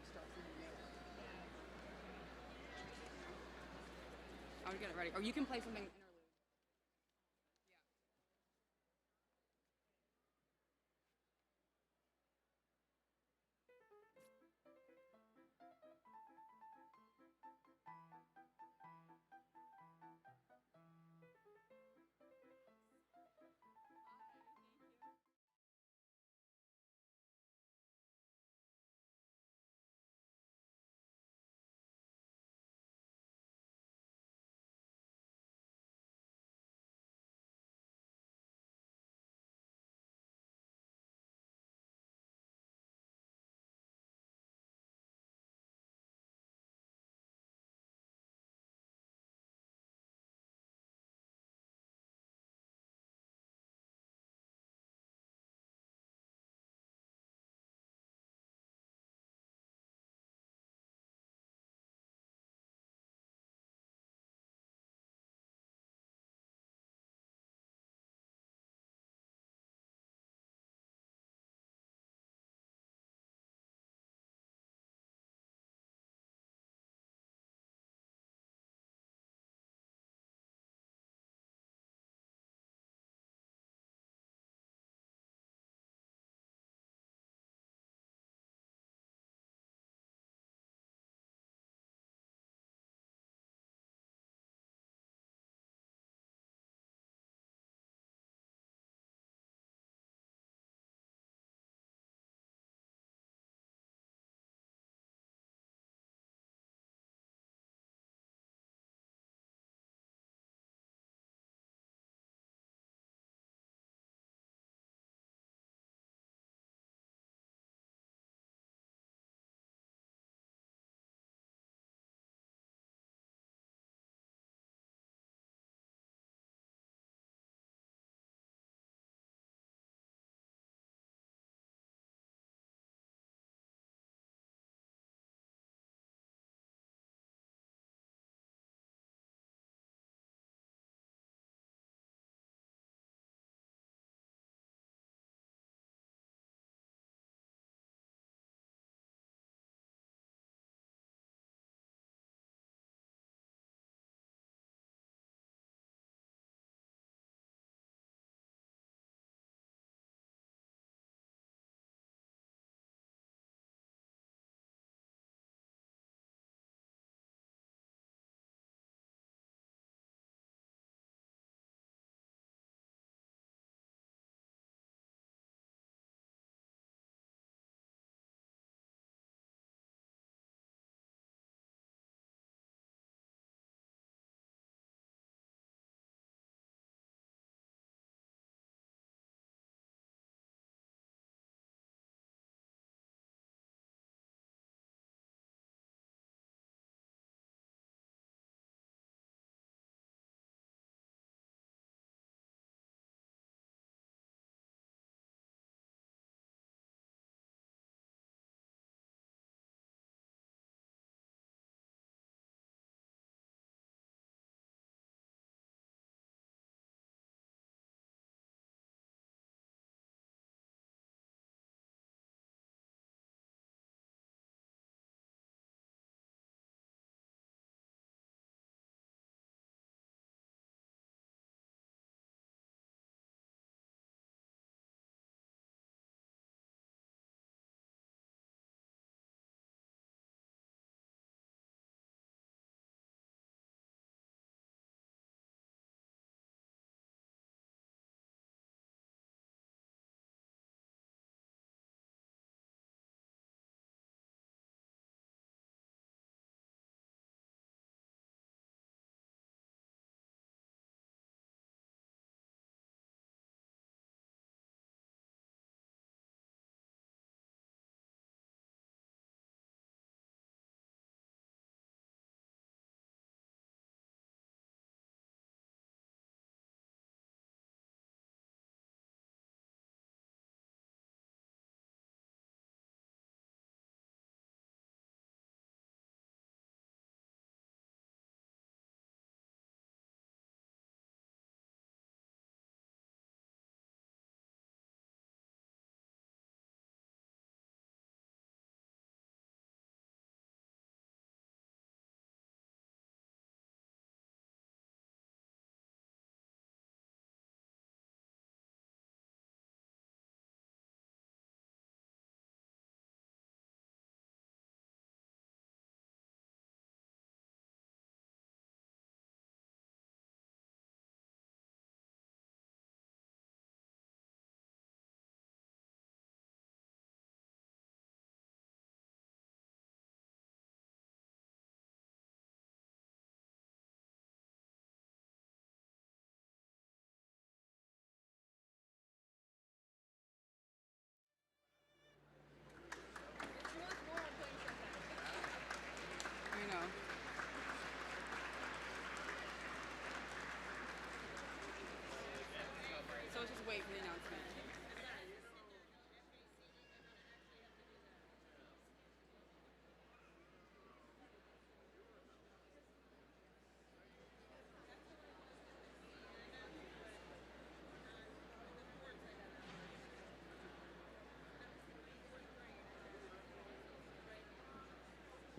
like start something new. I would get it ready. Or you can play something interlude.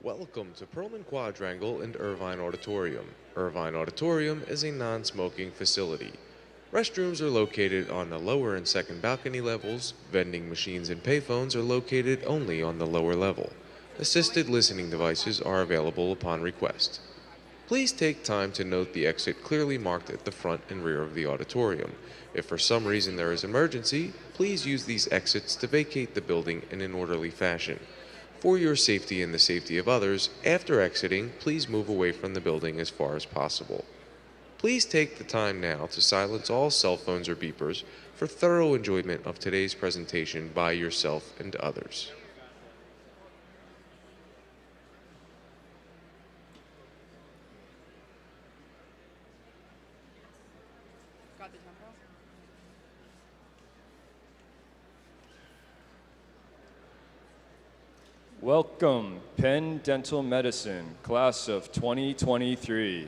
Welcome to Perlman Quadrangle and Irvine Auditorium. Irvine Auditorium is a non-smoking facility. Restrooms are located on the lower and second balcony levels. Vending machines and payphones are located only on the lower level. Assisted listening devices are available upon request. Please take time to note the exit clearly marked at the front and rear of the auditorium. If for some reason there is emergency, please use these exits to vacate the building in an orderly fashion. For your safety and the safety of others, after exiting, please move away from the building as far as possible. Please take the time now to silence all cell phones or beepers for thorough enjoyment of today's presentation by yourself and others. Got the tempo? Welcome, Penn Dental Medicine Class of 2023.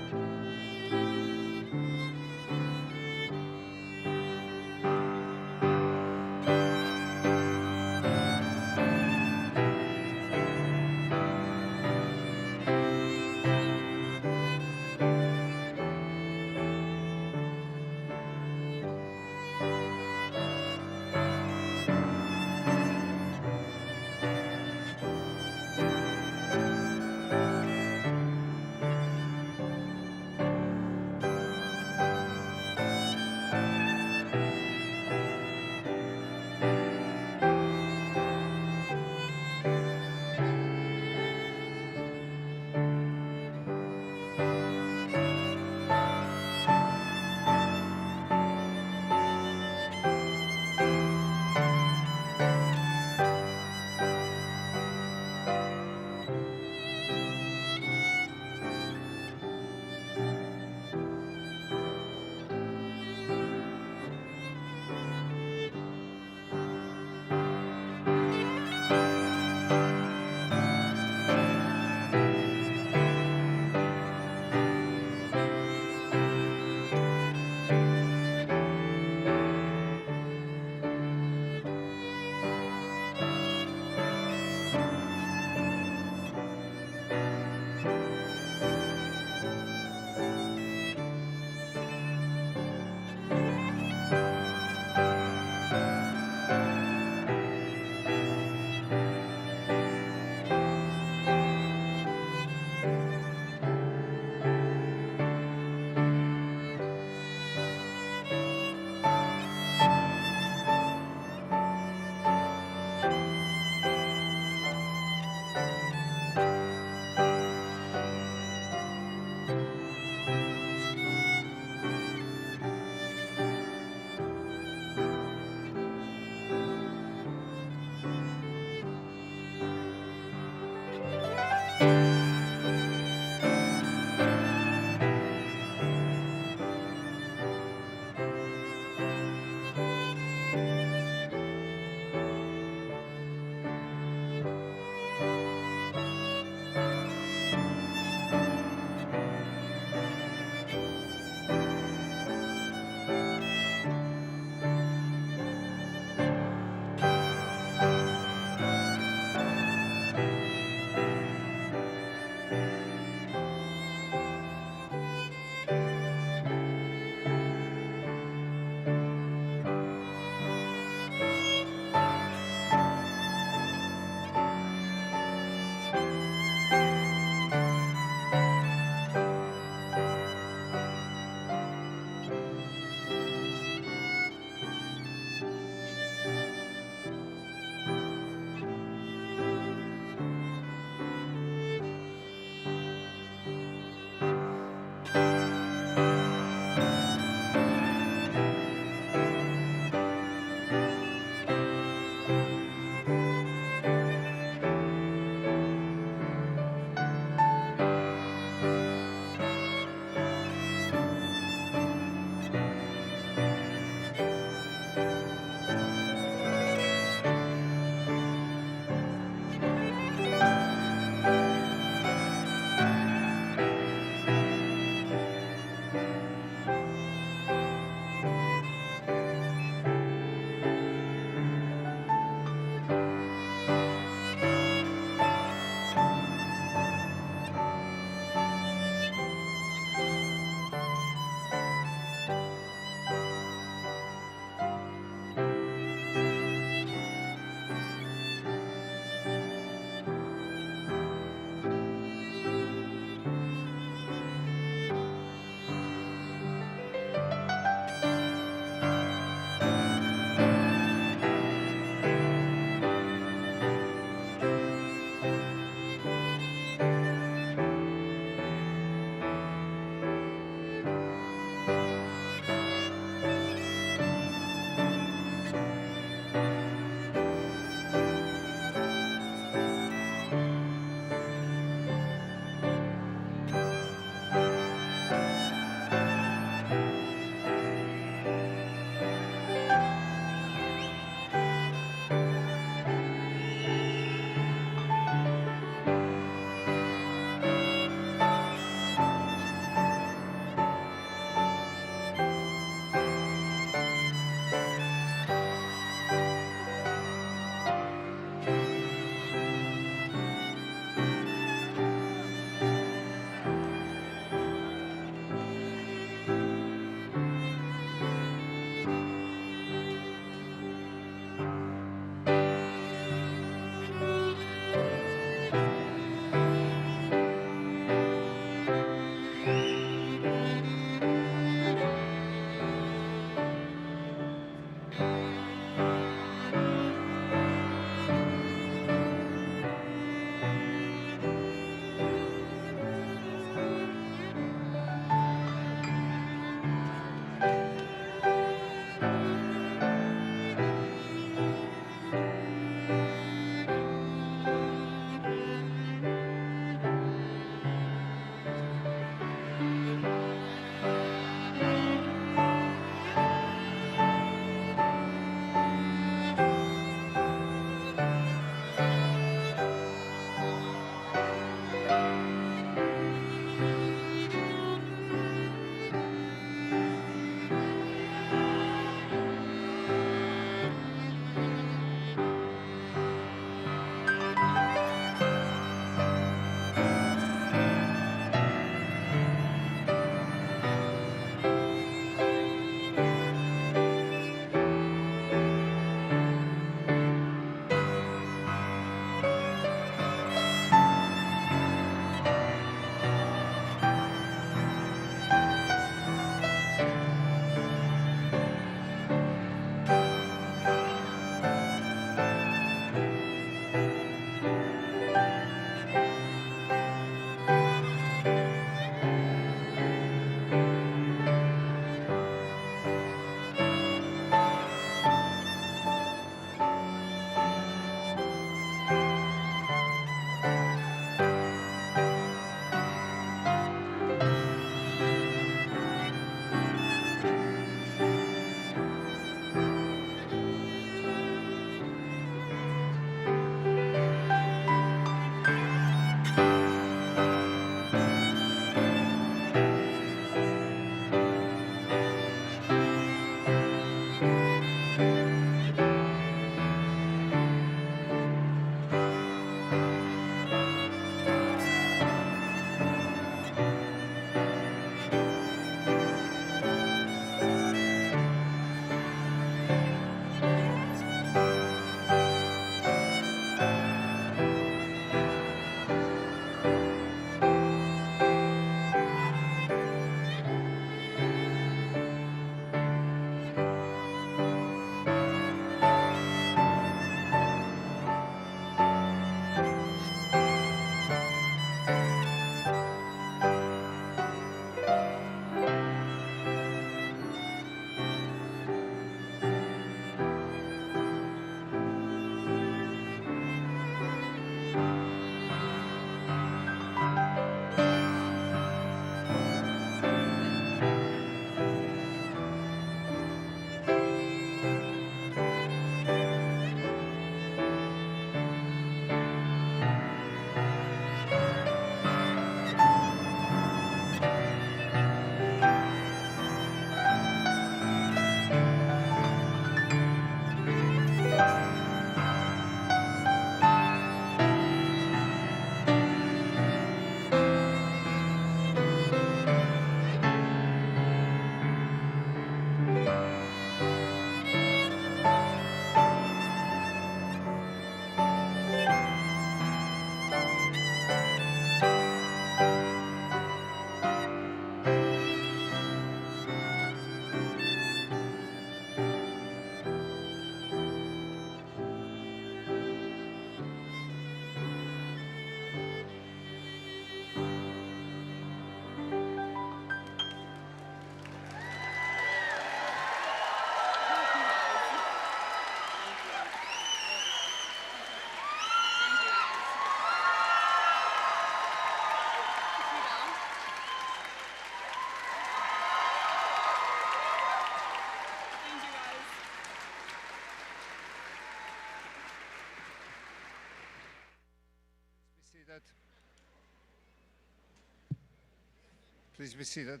Please be seated.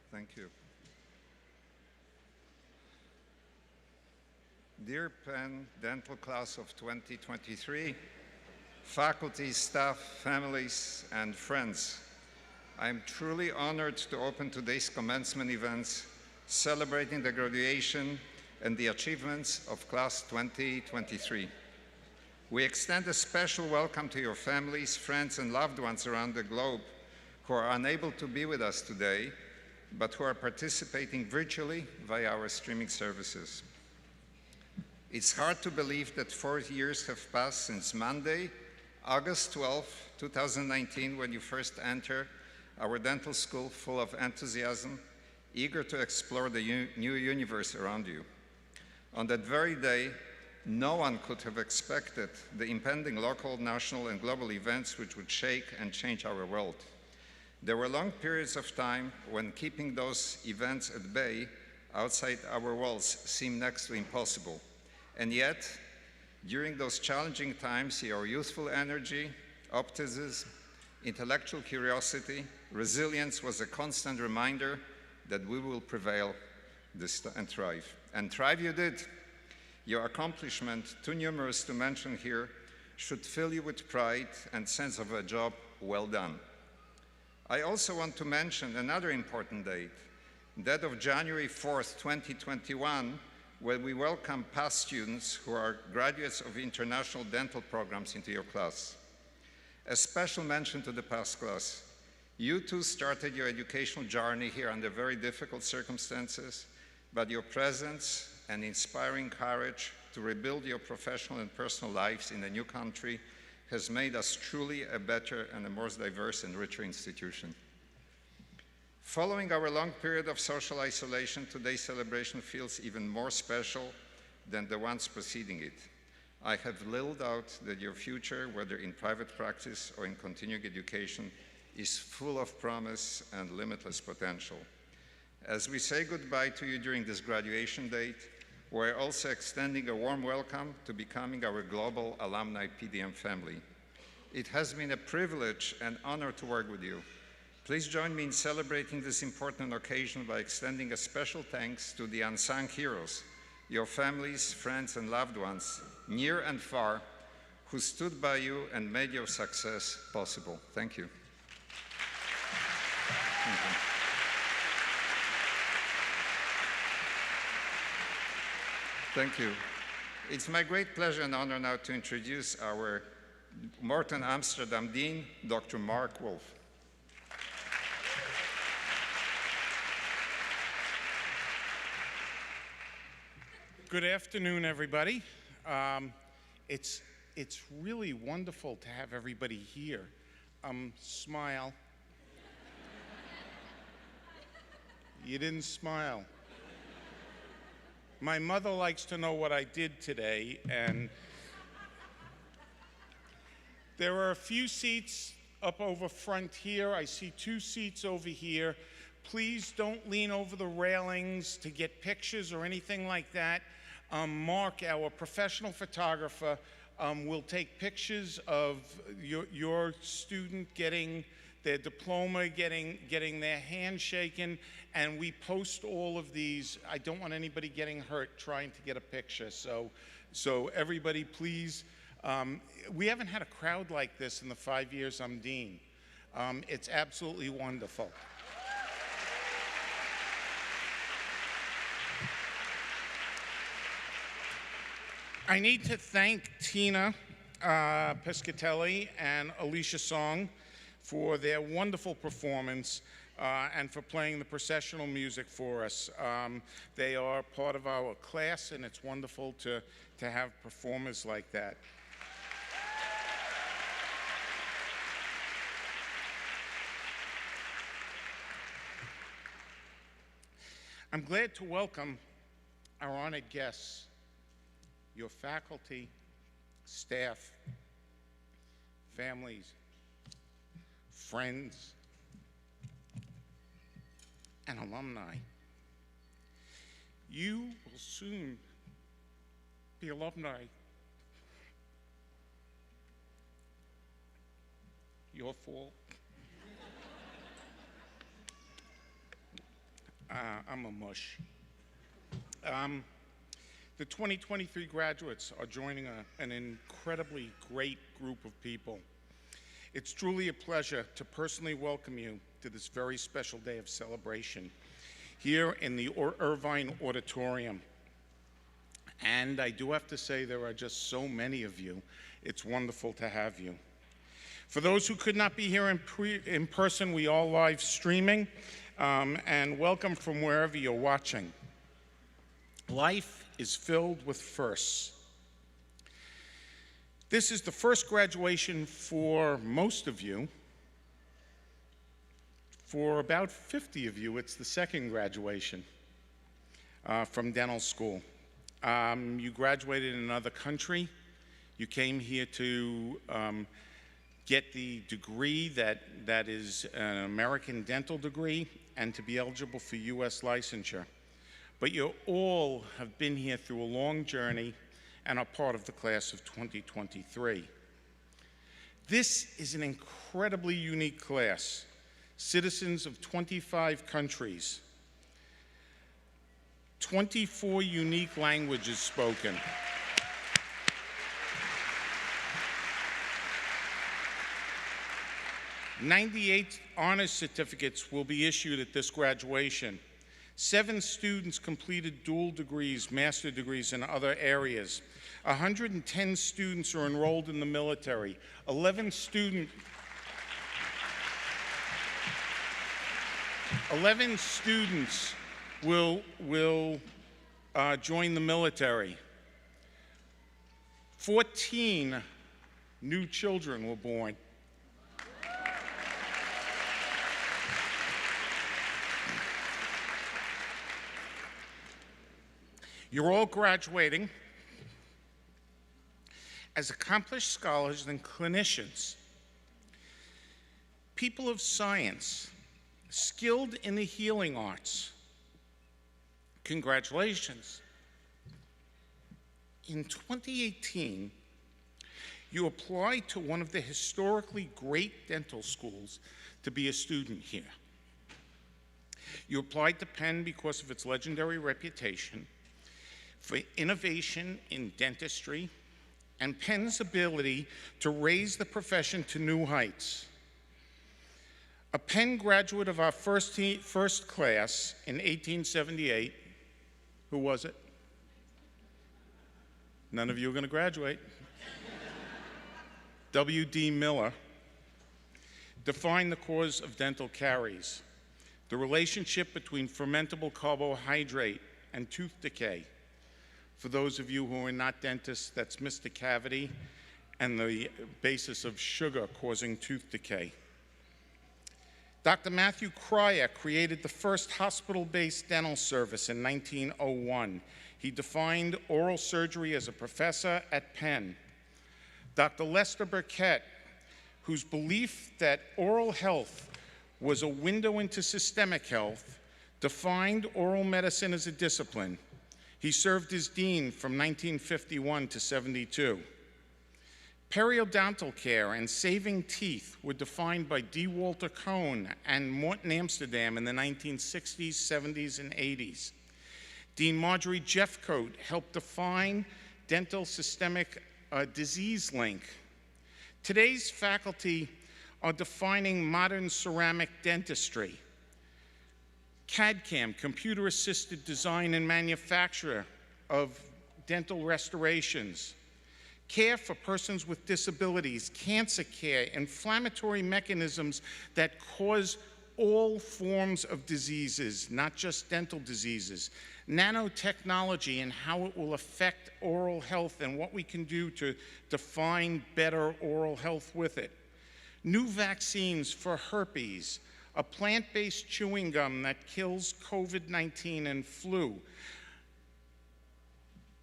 Thank you. Dear Penn Dental Class of 2023, faculty, staff, families, and friends, I am truly honored to open today's commencement events celebrating the graduation and the achievements of Class 2023. We extend a special welcome to your families, friends, and loved ones around the globe who are unable to be with us today, but who are participating virtually via our streaming services. It's hard to believe that 4 years have passed since Monday, August 12, 2019, when you first entered our dental school full of enthusiasm, eager to explore the new universe around you. On that very day, no one could have expected the impending local, national, and global events which would shake and change our world. There were long periods of time when keeping those events at bay outside our walls seemed next to impossible. And yet, during those challenging times, your youthful energy, optimism, intellectual curiosity, resilience was a constant reminder that we will prevail and thrive. And thrive you did. Your accomplishment, too numerous to mention here, should fill you with pride and sense of a job well done. I also want to mention another important date, that of January 4th, 2021, when we welcome past students who are graduates of international dental programs into your class. A special mention to the past class. You too started your educational journey here under very difficult circumstances, but your presence and inspiring courage to rebuild your professional and personal lives in a new country has made us truly a better and a more diverse and richer institution. Following our long period of social isolation, today's celebration feels even more special than the ones preceding it. I have little doubt that your future, whether in private practice or in continuing education, is full of promise and limitless potential. As we say goodbye to you during this graduation date, we're also extending a warm welcome to becoming our global alumni PDM family. It has been a privilege and honor to work with you. Please join me in celebrating this important occasion by extending a special thanks to the unsung heroes, your families, friends, and loved ones, near and far, who stood by you and made your success possible. Thank you. Thank you. Thank you. It's my great pleasure and honor now to introduce our Morton Amsterdam Dean, Dr. Mark Wolf. Good afternoon, everybody. It's really wonderful to have everybody here. Smile. You didn't smile. My mother likes to know what I did today, and There are a few seats up over front here. I see 2 seats over here. Please don't lean over the railings to get pictures or anything like that. Mark, our professional photographer, will take pictures of your student getting their diploma, getting their hand shaken, and we post all of these. I don't want anybody getting hurt trying to get a picture, so everybody please. We haven't had a crowd like this in the 5 years I'm dean. It's absolutely wonderful. I need to thank Tina Pescatelli and Alicia Song for their wonderful performance and for playing the processional music for us. They are part of our class, and it's wonderful to have performers like that. I'm glad to welcome our honored guests, your faculty, staff, families, friends, and alumni. You will soon be alumni. Your fault. I'm a mush. The 2023 graduates are joining an incredibly great group of people. It's truly a pleasure to personally welcome you to this very special day of celebration here in the Irvine Auditorium. And I do have to say there are just so many of you. It's wonderful to have you. For those who could not be here in person, we are live streaming, and welcome from wherever you're watching. Life is filled with firsts. This is the first graduation for most of you. For about 50 of you, it's the second graduation from dental school. You graduated in another country. You came here to get the degree that is an American dental degree and to be eligible for U.S. licensure. But you all have been here through a long journey and are part of the class of 2023. This is an incredibly unique class. Citizens of 25 countries, 24 unique languages spoken. 98 honors certificates will be issued at this graduation. 7 students completed dual degrees, master degrees in other areas. 110 students are enrolled in the military. 11 students will join the military. 14 new children were born. You're all graduating as accomplished scholars and clinicians, people of science, skilled in the healing arts. Congratulations. In 2018, you applied to one of the historically great dental schools to be a student here. You applied to Penn because of its legendary reputation for innovation in dentistry and Penn's ability to raise the profession to new heights. A Penn graduate of our first class in 1878, who was it? None of you are going to graduate. W.D. Miller defined the cause of dental caries, the relationship between fermentable carbohydrate and tooth decay. For those of you who are not dentists, that's Mr. Cavity and the basis of sugar causing tooth decay. Dr. Matthew Cryer created the first hospital-based dental service in 1901. He defined oral surgery as a professor at Penn. Dr. Lester Burkett whose belief that oral health was a window into systemic health, defined oral medicine as a discipline. He served as dean from 1951 to 72. Periodontal care and saving teeth were defined by D. Walter Cohn and Morton Amsterdam in the 1960s, 70s, and 80s. Dean Marjorie Jeffcoat helped define dental systemic disease link. Today's faculty are defining modern ceramic dentistry. CAD/CAM, computer-assisted design and manufacture of dental restorations. Care for persons with disabilities, cancer care, inflammatory mechanisms that cause all forms of diseases, not just dental diseases. Nanotechnology and how it will affect oral health and what we can do to define better oral health with it. New vaccines for herpes, a plant-based chewing gum that kills COVID-19 and flu,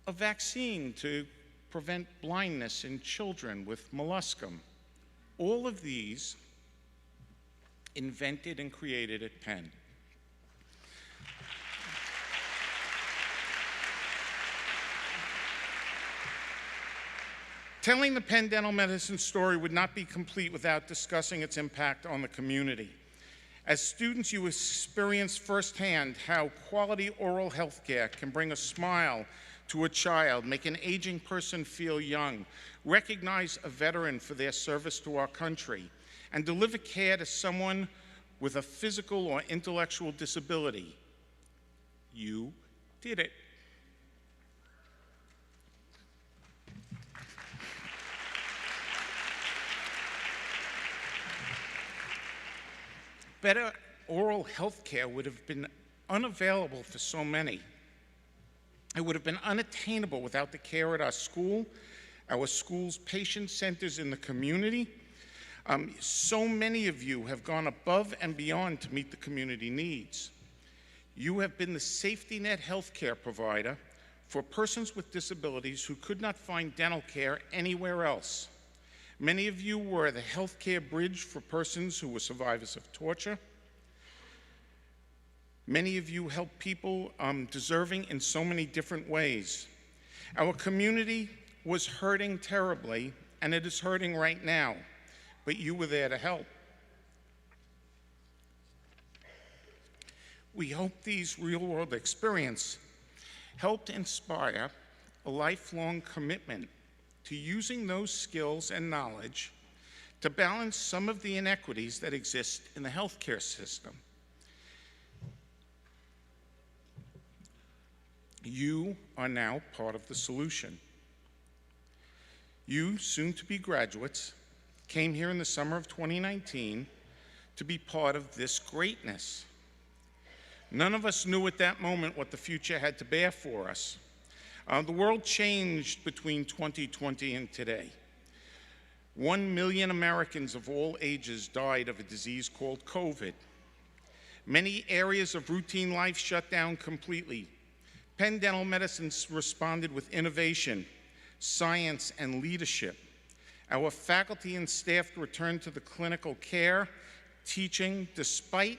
a vaccine to prevent blindness in children with molluscum. All of these invented and created at Penn. Telling the Penn Dental Medicine story would not be complete without discussing its impact on the community. As students, you experience firsthand how quality oral health care can bring a smile to a child, make an aging person feel young, recognize a veteran for their service to our country, and deliver care to someone with a physical or intellectual disability. You did it. Better oral health care would have been unavailable for so many. It would have been unattainable without the care at our school's patient centers in the community. So many of you have gone above and beyond to meet the community needs. You have been the safety net healthcare provider for persons with disabilities who could not find dental care anywhere else. Many of you were the healthcare bridge for persons who were survivors of torture. Many of you helped people deserving in so many different ways. Our community was hurting terribly, and it is hurting right now, but you were there to help. We hope these real-world experiences helped inspire a lifelong commitment to using those skills and knowledge to balance some of the inequities that exist in the healthcare system. You are now part of the solution. You, soon-to-be graduates, came here in the summer of 2019 to be part of this greatness. None of us knew at that moment what the future had to bear for us. The world changed between 2020 and today. 1 million Americans of all ages died of a disease called COVID. Many areas of routine life shut down completely. Penn Dental Medicine responded with innovation, science, and leadership. Our faculty and staff returned to the clinical care, teaching, despite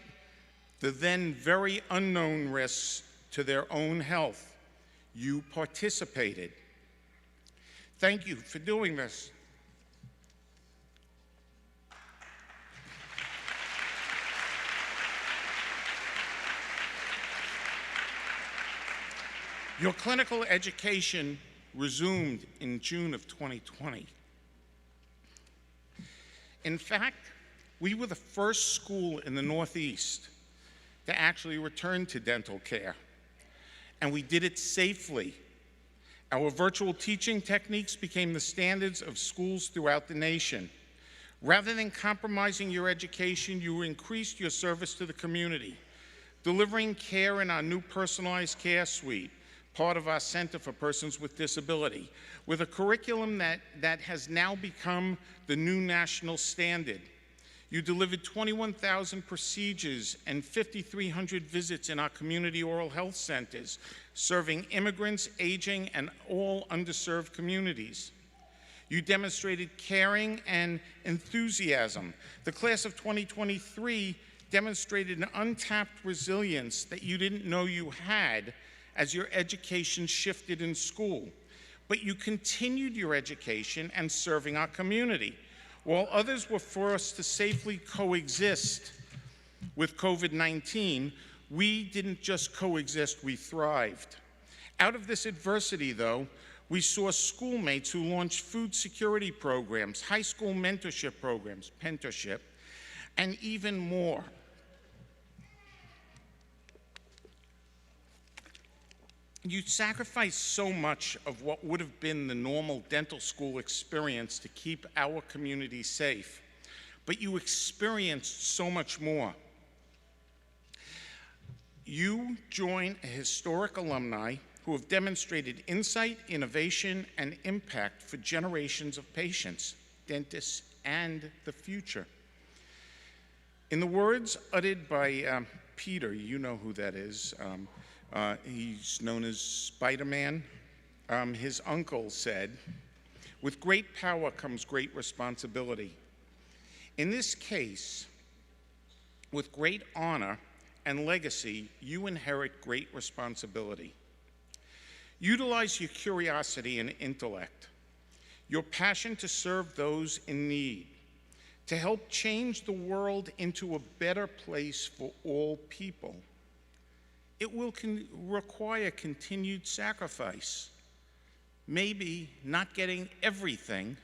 the then very unknown risks to their own health. You participated. Thank you for doing this. Your clinical education resumed in June of 2020. In fact, we were the first school in the Northeast to actually return to dental care, and we did it safely. Our virtual teaching techniques became the standards of schools throughout the nation. Rather than compromising your education, you increased your service to the community, delivering care in our new personalized care suite, part of our Center for Persons with Disability, with a curriculum that has now become the new national standard. You delivered 21,000 procedures and 5,300 visits in our community oral health centers, serving immigrants, aging, and all underserved communities. You demonstrated caring and enthusiasm. The class of 2023 demonstrated an untapped resilience that you didn't know you had as your education shifted in school. But you continued your education and serving our community. While others were forced to safely coexist with COVID-19, we didn't just coexist, we thrived. Out of this adversity, though, we saw schoolmates who launched food security programs, high school mentorship programs, pentorship, and even more. You sacrificed so much of what would have been the normal dental school experience to keep our community safe, but you experienced so much more. You join a historic alumni who have demonstrated insight, innovation, and impact for generations of patients, dentists, and the future. In the words uttered by Peter, you know who that is, he's known as Spider-Man. His uncle said, "With great power comes great responsibility." In this case, with great honor and legacy, you inherit great responsibility. Utilize your curiosity and intellect, your passion to serve those in need, to help change the world into a better place for all people. It will require continued sacrifice. Maybe not getting everything,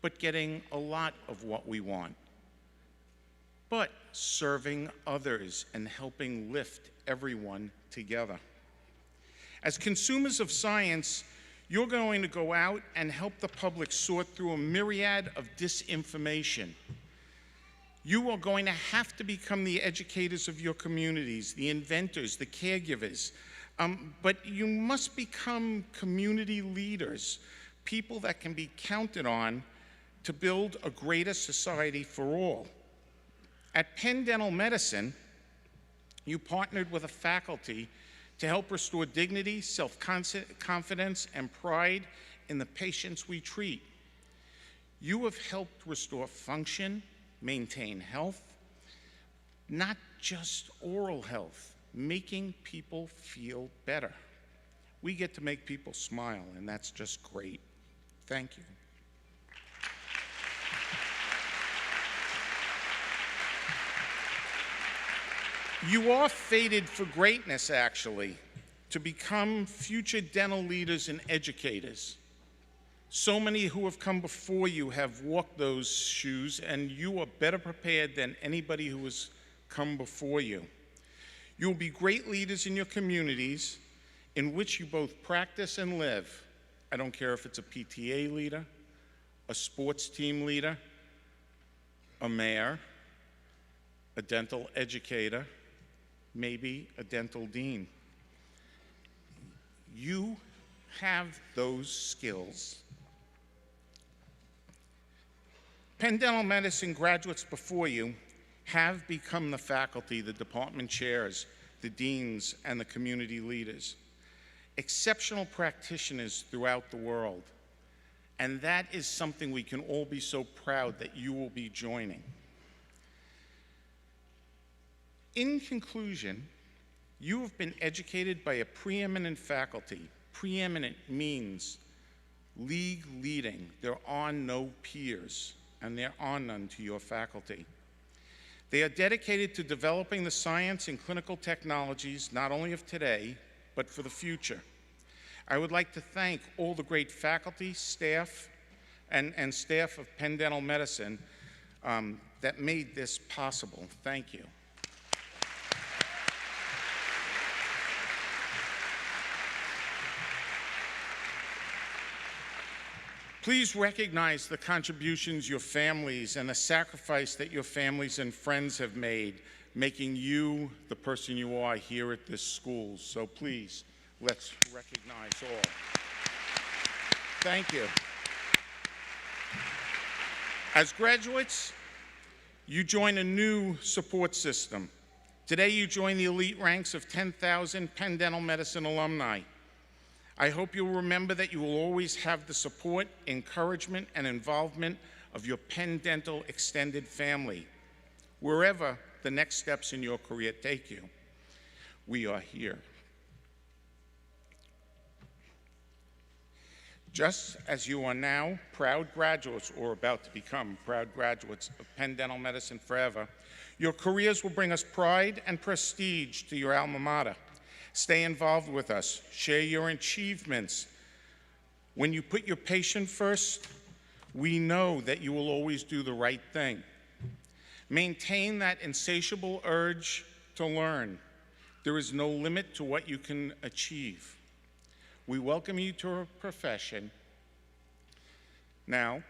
but getting a lot of what we want. But serving others and helping lift everyone together. As consumers of science, you're going to go out and help the public sort through a myriad of disinformation. You are going to have to become the educators of your communities, the inventors, the caregivers, but you must become community leaders, people that can be counted on to build a greater society for all. At Penn Dental Medicine, you partnered with a faculty to help restore dignity, self-confidence, and pride in the patients we treat. You have helped restore function, maintain health, not just oral health, making people feel better. We get to make people smile, and that's just great. Thank you. You are fated for greatness, actually, to become future dental leaders and educators. So many who have come before you have walked those shoes, and you are better prepared than anybody who has come before you. You will be great leaders in your communities in which you both practice and live. I don't care if it's a PTA leader, a sports team leader, a mayor, a dental educator, maybe a dental dean. You have those skills. Penn Dental Medicine graduates before you have become the faculty, the department chairs, the deans, and the community leaders. Exceptional practitioners throughout the world. And that is something we can all be so proud that you will be joining. In conclusion, you have been educated by a preeminent faculty. Preeminent means league leading. There are no peers, and there are none to your faculty. They are dedicated to developing the science and clinical technologies, not only of today, but for the future. I would like to thank all the great faculty, staff, and staff of Penn Dental Medicine that made this possible. Thank you. Please recognize the contributions your families and the sacrifice that your families and friends have made, making you the person you are here at this school. So please, let's recognize all. Thank you. As graduates, you join a new support system. Today, you join the elite ranks of 10,000 Penn Dental Medicine alumni. I hope you'll remember that you will always have the support, encouragement, and involvement of your Penn Dental extended family, wherever the next steps in your career take you. We are here. Just as you are now proud graduates, or about to become proud graduates of Penn Dental Medicine forever, your careers will bring us pride and prestige to your alma mater. Stay involved with us. Share your achievements. When you put your patient first, we know that you will always do the right thing. Maintain that insatiable urge to learn. There is no limit to what you can achieve. We welcome you to our profession. Now,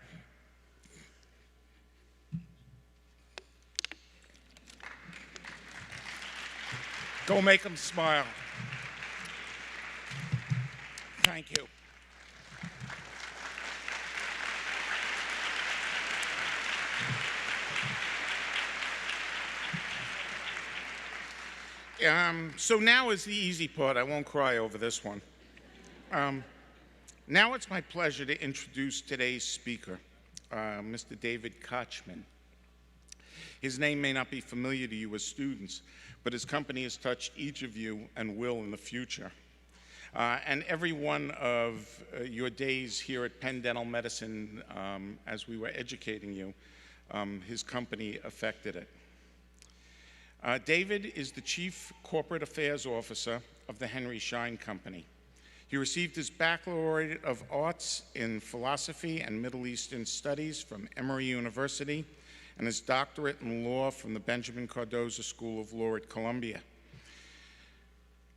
go make them smile. Thank you. So now is the easy part. I won't cry over this one. Now it's my pleasure to introduce today's speaker, Mr. David Kochman. His name may not be familiar to you as students, but his company has touched each of you and will in the future. And every one of your days here at Penn Dental Medicine, as we were educating you, his company affected it. David is the Chief Corporate Affairs Officer of the Henry Schein Company. He received his Baccalaureate of Arts in Philosophy and Middle Eastern Studies from Emory University and his doctorate in law from the Benjamin Cardozo School of Law at Columbia.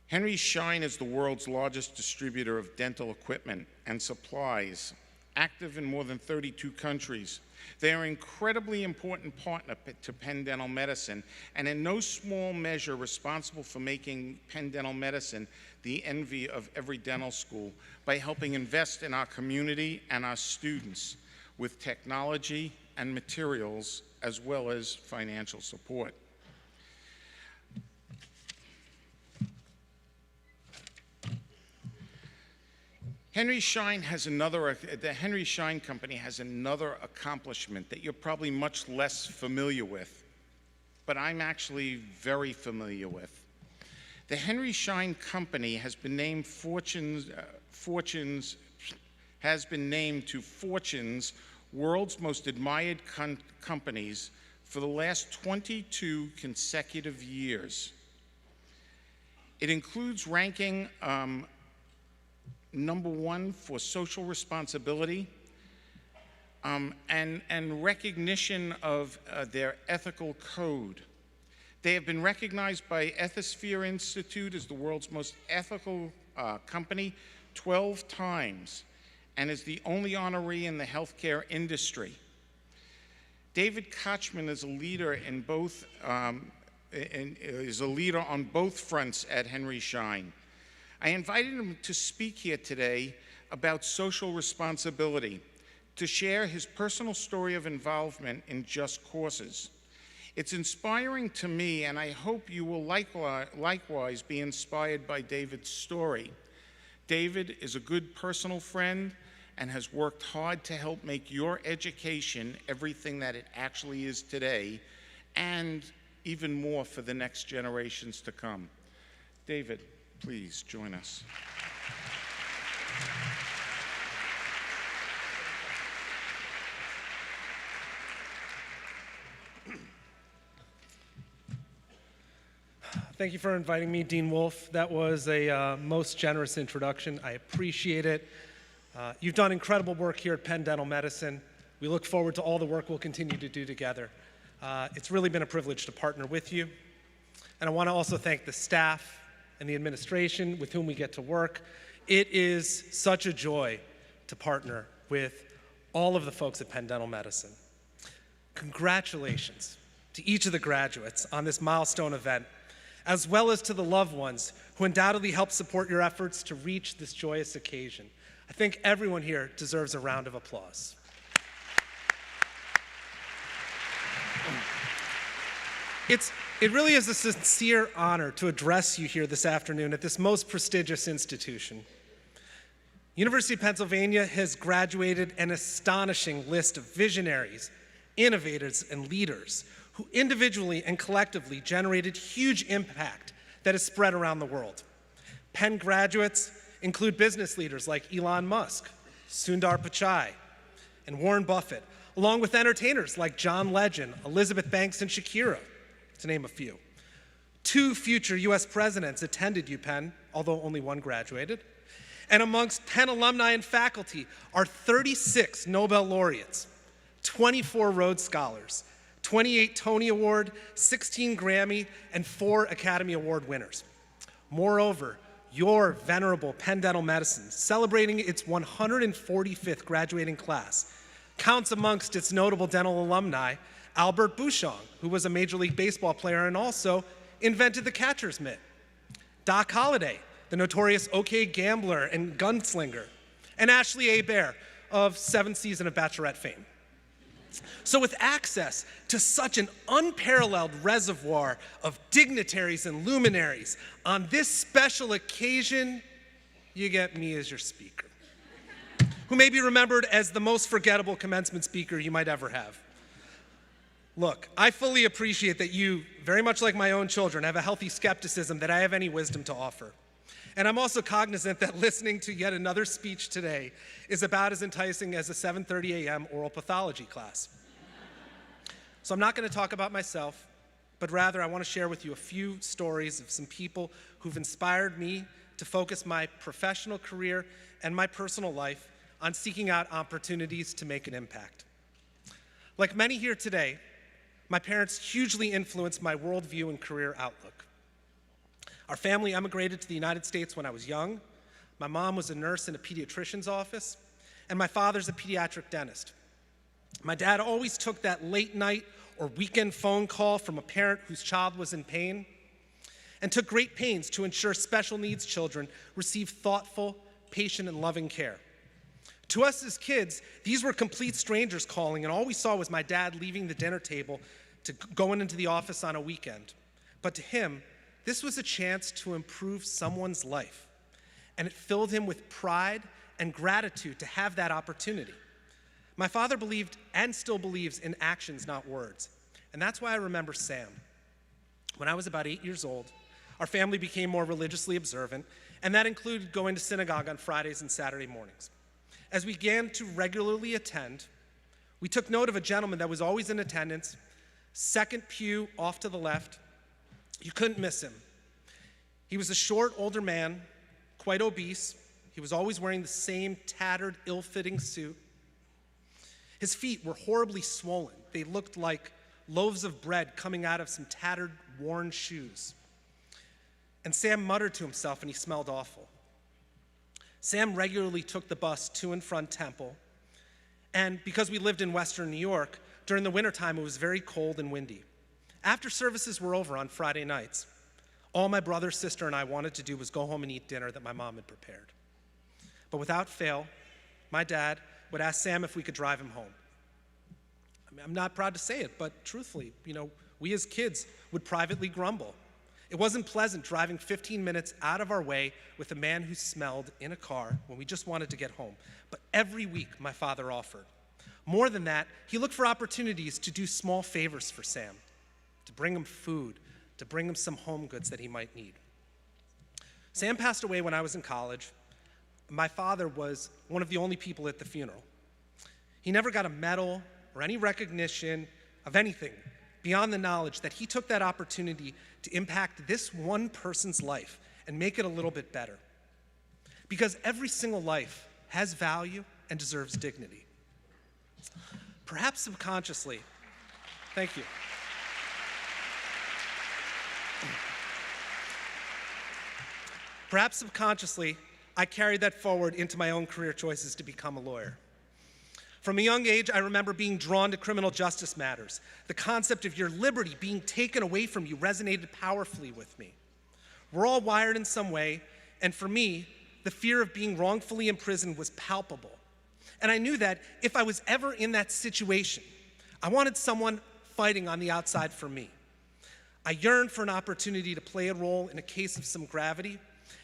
Henry Schein is the world's largest distributor of dental equipment and supplies, active in more than 32 countries. They are an incredibly important partner to Penn Dental Medicine, and in no small measure responsible for making Penn Dental Medicine the envy of every dental school by helping invest in our community and our students with technology and materials as well as financial support. The Henry Schein Company has another accomplishment that you're probably much less familiar with, but I'm actually very familiar with. The Henry Schein Company has been named to Fortune's World's Most Admired Companies for the last 22 consecutive years. It includes ranking number one for social responsibility and recognition of their ethical code. They have been recognized by Ethisphere Institute as the world's most ethical company 12 times and is the only honoree in the healthcare industry. David Kochman is a leader in both is a leader on both fronts at Henry Schein. I invited him to speak here today about social responsibility, to share his personal story of involvement in just causes. It's inspiring to me, and I hope you will likewise be inspired by David's story. David is a good personal friend and has worked hard to help make your education everything that it actually is today, and even more for the next generations to come. David, please join us. Thank you for inviting me, Dean Wolf. That was a most generous introduction. I appreciate it. You've done incredible work here at Penn Dental Medicine. We look forward to all the work we'll continue to do together. It's really been a privilege to partner with you. And I want to also thank the staff and the administration with whom we get to work. It is such a joy to partner with all of the folks at Penn Dental Medicine. Congratulations to each of the graduates on this milestone event, as well as to the loved ones who undoubtedly helped support your efforts to reach this joyous occasion. I think everyone here deserves a round of applause. It really is a sincere honor to address you here this afternoon at this most prestigious institution. University of Pennsylvania has graduated an astonishing list of visionaries, innovators, and leaders who individually and collectively generated huge impact that is spread around the world. Penn graduates include business leaders like Elon Musk, Sundar Pichai, and Warren Buffett, along with entertainers like John Legend, Elizabeth Banks, and Shakira, to name a few. 2 future US presidents attended UPenn, although only one graduated. And amongst Penn alumni and faculty are 36 Nobel laureates, 24 Rhodes Scholars, 28 Tony Award, 16 Grammy, and 4 Academy Award winners. Moreover, your venerable Penn Dental Medicine, celebrating its 145th graduating class, counts amongst its notable dental alumni Albert Bouchon, who was a Major League Baseball player and also invented the catcher's mitt, Doc Holliday, the notorious OK gambler and gunslinger, and Ashley A. Bear of 7th season of Bachelorette fame. So with access to such an unparalleled reservoir of dignitaries and luminaries, on this special occasion, you get me as your speaker, who may be remembered as the most forgettable commencement speaker you might ever have. Look, I fully appreciate that you, very much like my own children, have a healthy skepticism that I have any wisdom to offer. And I'm also cognizant that listening to yet another speech today is about as enticing as a 7:30 a.m. oral pathology class. So I'm not going to talk about myself, but rather I want to share with you a few stories of some people who've inspired me to focus my professional career and my personal life on seeking out opportunities to make an impact. Like many here today, my parents hugely influenced my worldview and career outlook. Our family emigrated to the United States when I was young. My mom was a nurse in a pediatrician's office, and my father's a pediatric dentist. My dad always took that late night or weekend phone call from a parent whose child was in pain and took great pains to ensure special needs children receive thoughtful, patient, and loving care. To us as kids, these were complete strangers calling, and all we saw was my dad leaving the dinner table to going into the office on a weekend. But to him, this was a chance to improve someone's life, and it filled him with pride and gratitude to have that opportunity. My father believed and still believes in actions, not words, and that's why I remember Sam. When I was about 8 years old, our family became more religiously observant, and that included going to synagogue on Fridays and Saturday mornings. As we began to regularly attend, we took note of a gentleman that was always in attendance, second pew off to the left. You couldn't miss him. He was a short, older man, quite obese. He was always wearing the same tattered, ill-fitting suit. His feet were horribly swollen. They looked like loaves of bread coming out of some tattered, worn shoes. And Sam muttered to himself, and he smelled awful. Sam regularly took the bus to and from Temple, and because we lived in Western New York, during the wintertime it was very cold and windy. After services were over on Friday nights, all my brother, sister, and I wanted to do was go home and eat dinner that my mom had prepared. But without fail, my dad would ask Sam if we could drive him home. I'm not proud to say it, but truthfully, we as kids would privately grumble. It wasn't pleasant driving 15 minutes out of our way with a man who smelled in a car when we just wanted to get home. But every week, my father offered. More than that, he looked for opportunities to do small favors for Sam, to bring him food, to bring him some home goods that he might need. Sam passed away when I was in college. My father was one of the only people at the funeral. He never got a medal or any recognition of anything beyond the knowledge that he took that opportunity to impact this one person's life and make it a little bit better. Because every single life has value and deserves dignity. Perhaps subconsciously, thank you. Perhaps subconsciously, I carried that forward into my own career choices to become a lawyer. From a young age, I remember being drawn to criminal justice matters. The concept of your liberty being taken away from you resonated powerfully with me. We're all wired in some way, and for me, the fear of being wrongfully imprisoned was palpable. And I knew that if I was ever in that situation, I wanted someone fighting on the outside for me. I yearned for an opportunity to play a role in a case of some gravity,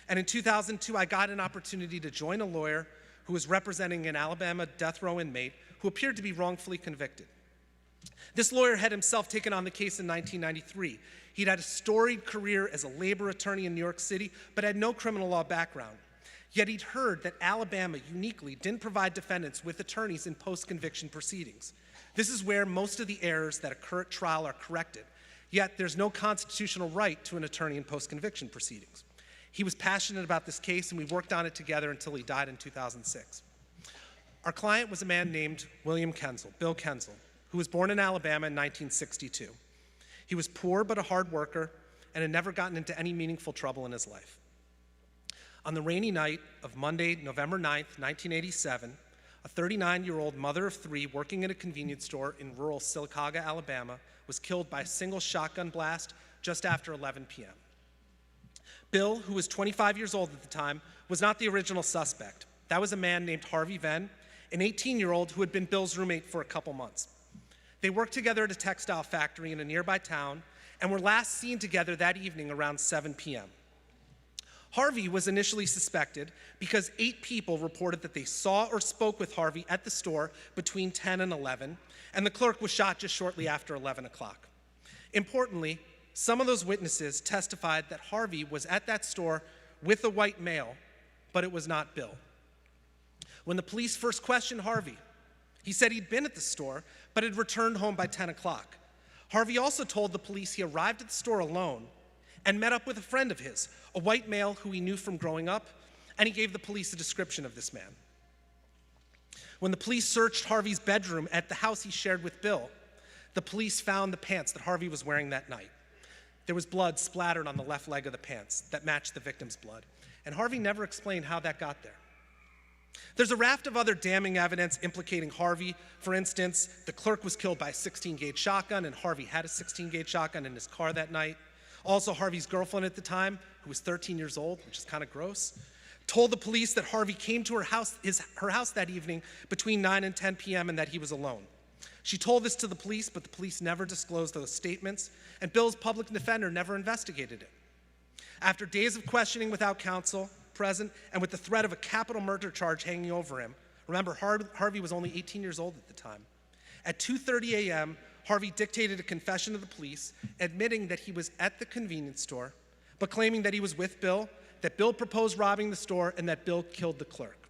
and in 2002, I got an opportunity to join a lawyer who was representing an Alabama death row inmate who appeared to be wrongfully convicted. This lawyer had himself taken on the case in 1993. He'd had a storied career as a labor attorney in New York City, but had no criminal law background. Yet he'd heard that Alabama uniquely didn't provide defendants with attorneys in post-conviction proceedings. This is where most of the errors that occur at trial are corrected. Yet there's no constitutional right to an attorney in post-conviction proceedings. He was passionate about this case, and we worked on it together until he died in 2006. Our client was a man named William Kenzel, Bill Kenzel, who was born in Alabama in 1962. He was poor but a hard worker and had never gotten into any meaningful trouble in his life. On the rainy night of Monday, November 9th, 1987, a 39-year-old mother of three working at a convenience store in rural Sylacauga, Alabama, was killed by a single shotgun blast just after 11 p.m. Bill, who was 25 years old at the time, was not the original suspect. That was a man named Harvey Venn, an 18-year-old who had been Bill's roommate for a couple months. They worked together at a textile factory in a nearby town and were last seen together that evening around 7 p.m. Harvey was initially suspected because 8 people reported that they saw or spoke with Harvey at the store between 10 and 11, and the clerk was shot just shortly after 11 o'clock. Importantly, some of those witnesses testified that Harvey was at that store with a white male, but it was not Bill. When the police first questioned Harvey, he said he'd been at the store, but had returned home by 10 o'clock. Harvey also told the police he arrived at the store alone and met up with a friend of his, a white male who he knew from growing up, and he gave the police a description of this man. When the police searched Harvey's bedroom at the house he shared with Bill, the police found the pants that Harvey was wearing that night. There was blood splattered on the left leg of the pants that matched the victim's blood, and Harvey never explained how that got there. There's a raft of other damning evidence implicating Harvey. For instance, the clerk was killed by a 16-gauge shotgun, and Harvey had a 16-gauge shotgun in his car that night. Also, Harvey's girlfriend at the time, who was 13 years old, which is kind of gross, told the police that Harvey came to her house that evening between 9 and 10 p.m. and that he was alone. She told this to the police, but the police never disclosed those statements, and Bill's public defender never investigated it. After days of questioning without counsel present and with the threat of a capital murder charge hanging over him, remember, Harvey was only 18 years old at the time, at 2:30 a.m., Harvey dictated a confession to the police, admitting that he was at the convenience store, but claiming that he was with Bill, that Bill proposed robbing the store, and that Bill killed the clerk.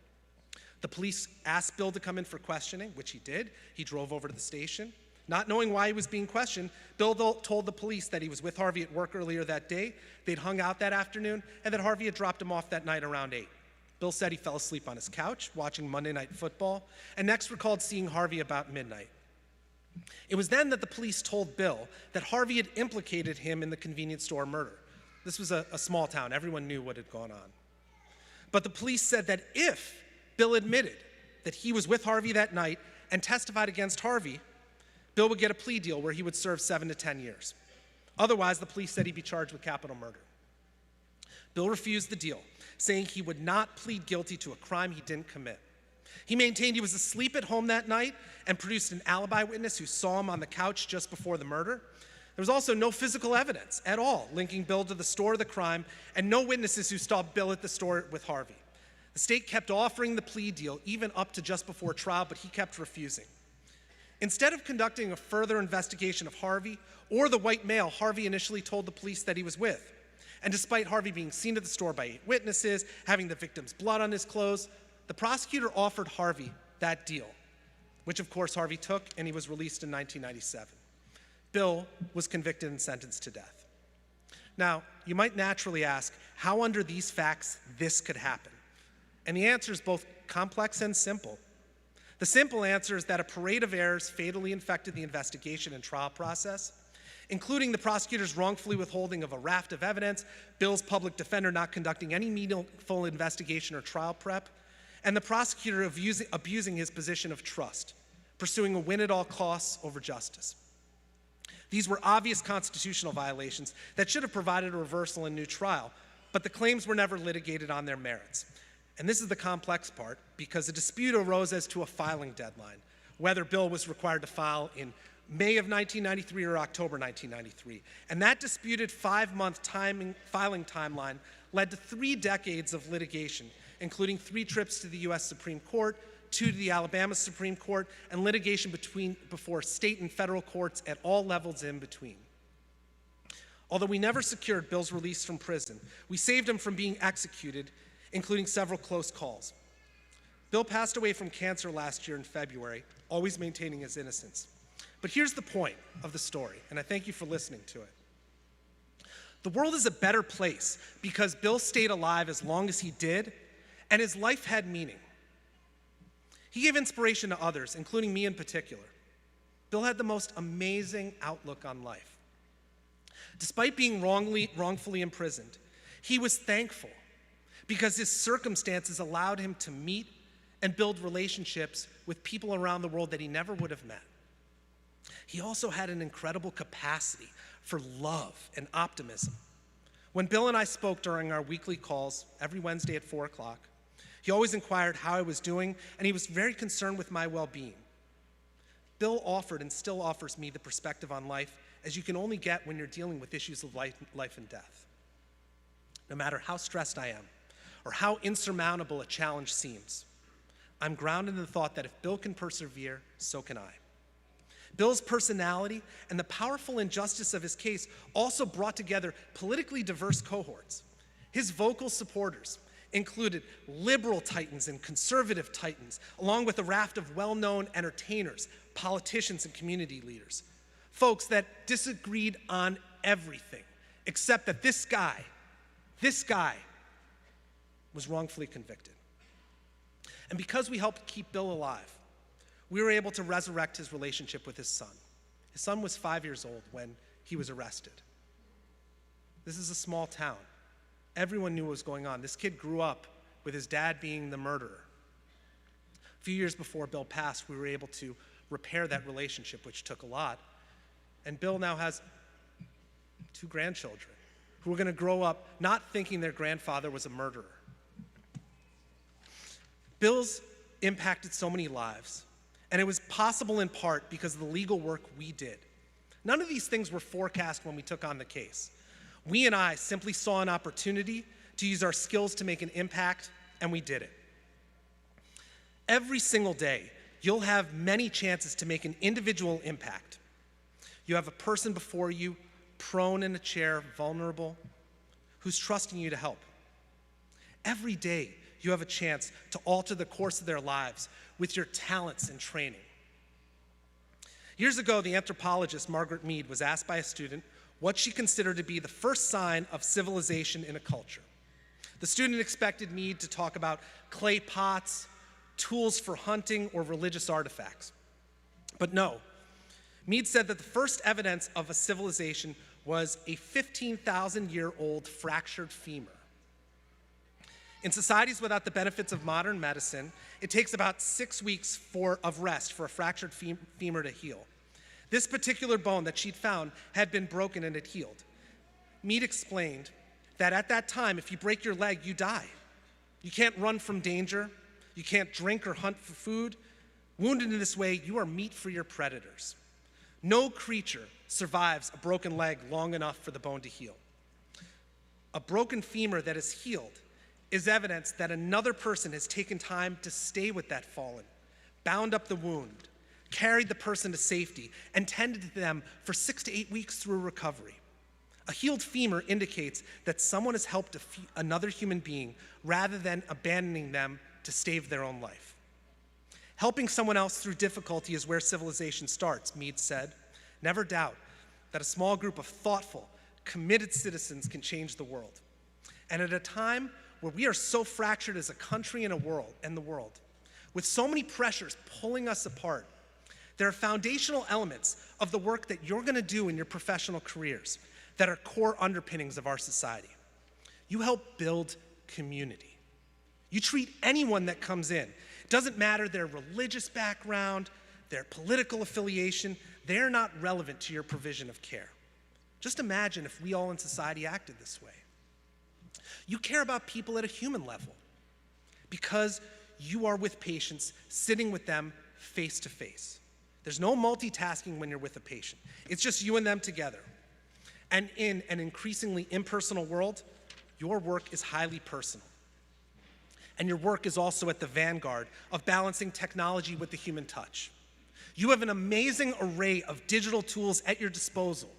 The police asked Bill to come in for questioning, which he did. He drove over to the station. Not knowing why he was being questioned, Bill told the police that he was with Harvey at work earlier that day, they'd hung out that afternoon, and that Harvey had dropped him off that night around 8. Bill said he fell asleep on his couch watching Monday Night Football, and next recalled seeing Harvey about midnight. It was then that the police told Bill that Harvey had implicated him in the convenience store murder. This was a small town. Everyone knew what had gone on. But the police said that if Bill admitted that he was with Harvey that night and testified against Harvey, Bill would get a plea deal where he would serve 7 to 10 years. Otherwise, the police said he'd be charged with capital murder. Bill refused the deal, saying he would not plead guilty to a crime he didn't commit. He maintained he was asleep at home that night and produced an alibi witness who saw him on the couch just before the murder. There was also no physical evidence at all linking Bill to the store of the crime, and no witnesses who saw Bill at the store with Harvey. The state kept offering the plea deal even up to just before trial, but he kept refusing. Instead of conducting a further investigation of Harvey or the white male Harvey initially told the police that he was with, and despite Harvey being seen at the store by 8 witnesses, having the victim's blood on his clothes, the prosecutor offered Harvey that deal, which of course Harvey took, and he was released in 1997. Bill was convicted and sentenced to death. Now, you might naturally ask how under these facts this could happen. And the answer is both complex and simple. The simple answer is that a parade of errors fatally infected the investigation and trial process, including the prosecutor's wrongfully withholding of a raft of evidence, Bill's public defender not conducting any meaningful investigation or trial prep, and the prosecutor abusing his position of trust, pursuing a win at all costs over justice. These were obvious constitutional violations that should have provided a reversal and new trial, but the claims were never litigated on their merits. And this is the complex part, because a dispute arose as to a filing deadline, whether Bill was required to file in May of 1993 or October 1993. And that disputed 5-month filing timeline led to 3 decades of litigation, including 3 trips to the US Supreme Court, 2 to the Alabama Supreme Court, and litigation before state and federal courts at all levels in between. Although we never secured Bill's release from prison, we saved him from being executed, including several close calls. Bill passed away from cancer last year in February, always maintaining his innocence. But here's the point of the story, and I thank you for listening to it. The world is a better place because Bill stayed alive as long as he did, and his life had meaning. He gave inspiration to others, including me in particular. Bill had the most amazing outlook on life. Despite being wrongfully imprisoned, he was thankful because his circumstances allowed him to meet and build relationships with people around the world that he never would have met. He also had an incredible capacity for love and optimism. When Bill and I spoke during our weekly calls every Wednesday at 4 o'clock, he always inquired how I was doing, and he was very concerned with my well-being. Bill offered and still offers me the perspective on life as you can only get when you're dealing with issues of life and death. No matter how stressed I am or how insurmountable a challenge seems, I'm grounded in the thought that if Bill can persevere, so can I. Bill's personality and the powerful injustice of his case also brought together politically diverse cohorts. His vocal supporters included liberal titans and conservative titans, along with a raft of well-known entertainers, politicians, and community leaders. Folks that disagreed on everything, except that this guy was wrongfully convicted. And because we helped keep Bill alive, we were able to resurrect his relationship with his son. His son was 5 years old when he was arrested. This is a small town. Everyone knew what was going on. This kid grew up with his dad being the murderer. A few years before Bill passed, we were able to repair that relationship, which took a lot. And Bill now has 2 grandchildren who are going to grow up not thinking their grandfather was a murderer. Bill's impacted so many lives, and it was possible in part because of the legal work we did. None of these things were forecast when we took on the case. We and I simply saw an opportunity to use our skills to make an impact, and we did it. Every single day, you'll have many chances to make an individual impact. You have a person before you, prone in a chair, vulnerable, who's trusting you to help. Every day, you have a chance to alter the course of their lives with your talents and training. Years ago, the anthropologist Margaret Mead was asked by a student what she considered to be the first sign of civilization in a culture. The student expected Mead to talk about clay pots, tools for hunting, or religious artifacts. But no, Mead said that the first evidence of a civilization was a 15,000-year-old fractured femur. In societies without the benefits of modern medicine, it takes about 6 weeks of rest for a fractured femur to heal. This particular bone that she'd found had been broken and it healed. Mead explained that at that time, if you break your leg, you die. You can't run from danger. You can't drink or hunt for food. Wounded in this way, you are meat for your predators. No creature survives a broken leg long enough for the bone to heal. A broken femur that is healed is evidence that another person has taken time to stay with that fallen, bound up the wound, carried the person to safety, and tended to them for 6 to 8 weeks through recovery. A healed femur indicates that someone has helped another human being rather than abandoning them to save their own life. Helping someone else through difficulty is where civilization starts, Mead said. Never doubt that a small group of thoughtful, committed citizens can change the world. And at a time where we are so fractured as a country and the world, with so many pressures pulling us apart, there are foundational elements of the work that you're going to do in your professional careers that are core underpinnings of our society. You help build community. You treat anyone that comes in. It doesn't matter their religious background, their political affiliation, they're not relevant to your provision of care. Just imagine if we all in society acted this way. You care about people at a human level because you are with patients, sitting with them face to face. There's no multitasking when you're with a patient. It's just you and them together. And in an increasingly impersonal world, your work is highly personal. and your work is also at the vanguard of balancing technology with the human touch. You have an amazing array of digital tools at your disposal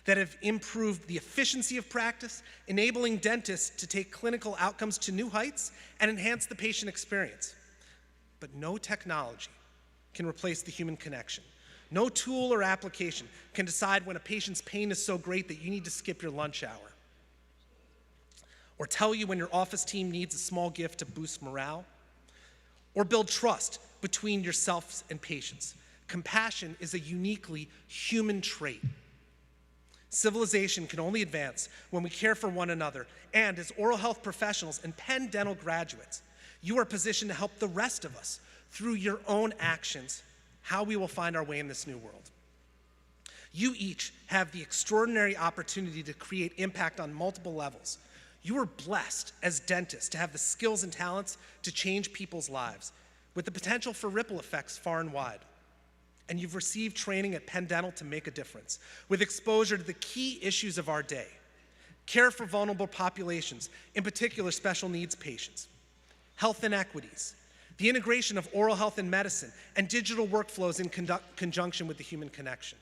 that have improved the efficiency of practice, enabling dentists to take clinical outcomes to new heights and enhance the patient experience. But no technology can replace the human connection. No tool or application can decide when a patient's pain is so great that you need to skip your lunch hour, or tell you when your office team needs a small gift to boost morale, or build trust between yourselves and patients. Compassion is a uniquely human trait. Civilization can only advance when we care for one another, and as oral health professionals and Penn Dental graduates, you are positioned to help the rest of us through your own actions, how we will find our way in this new world. You each have the extraordinary opportunity to create impact on multiple levels. You are blessed as dentists to have the skills and talents to change people's lives, with the potential for ripple effects far and wide. And you've received training at Penn Dental to make a difference, with exposure to the key issues of our day: care for vulnerable populations, in particular special needs patients, health inequities, the integration of oral health and medicine, and digital workflows in conjunction with the human connection.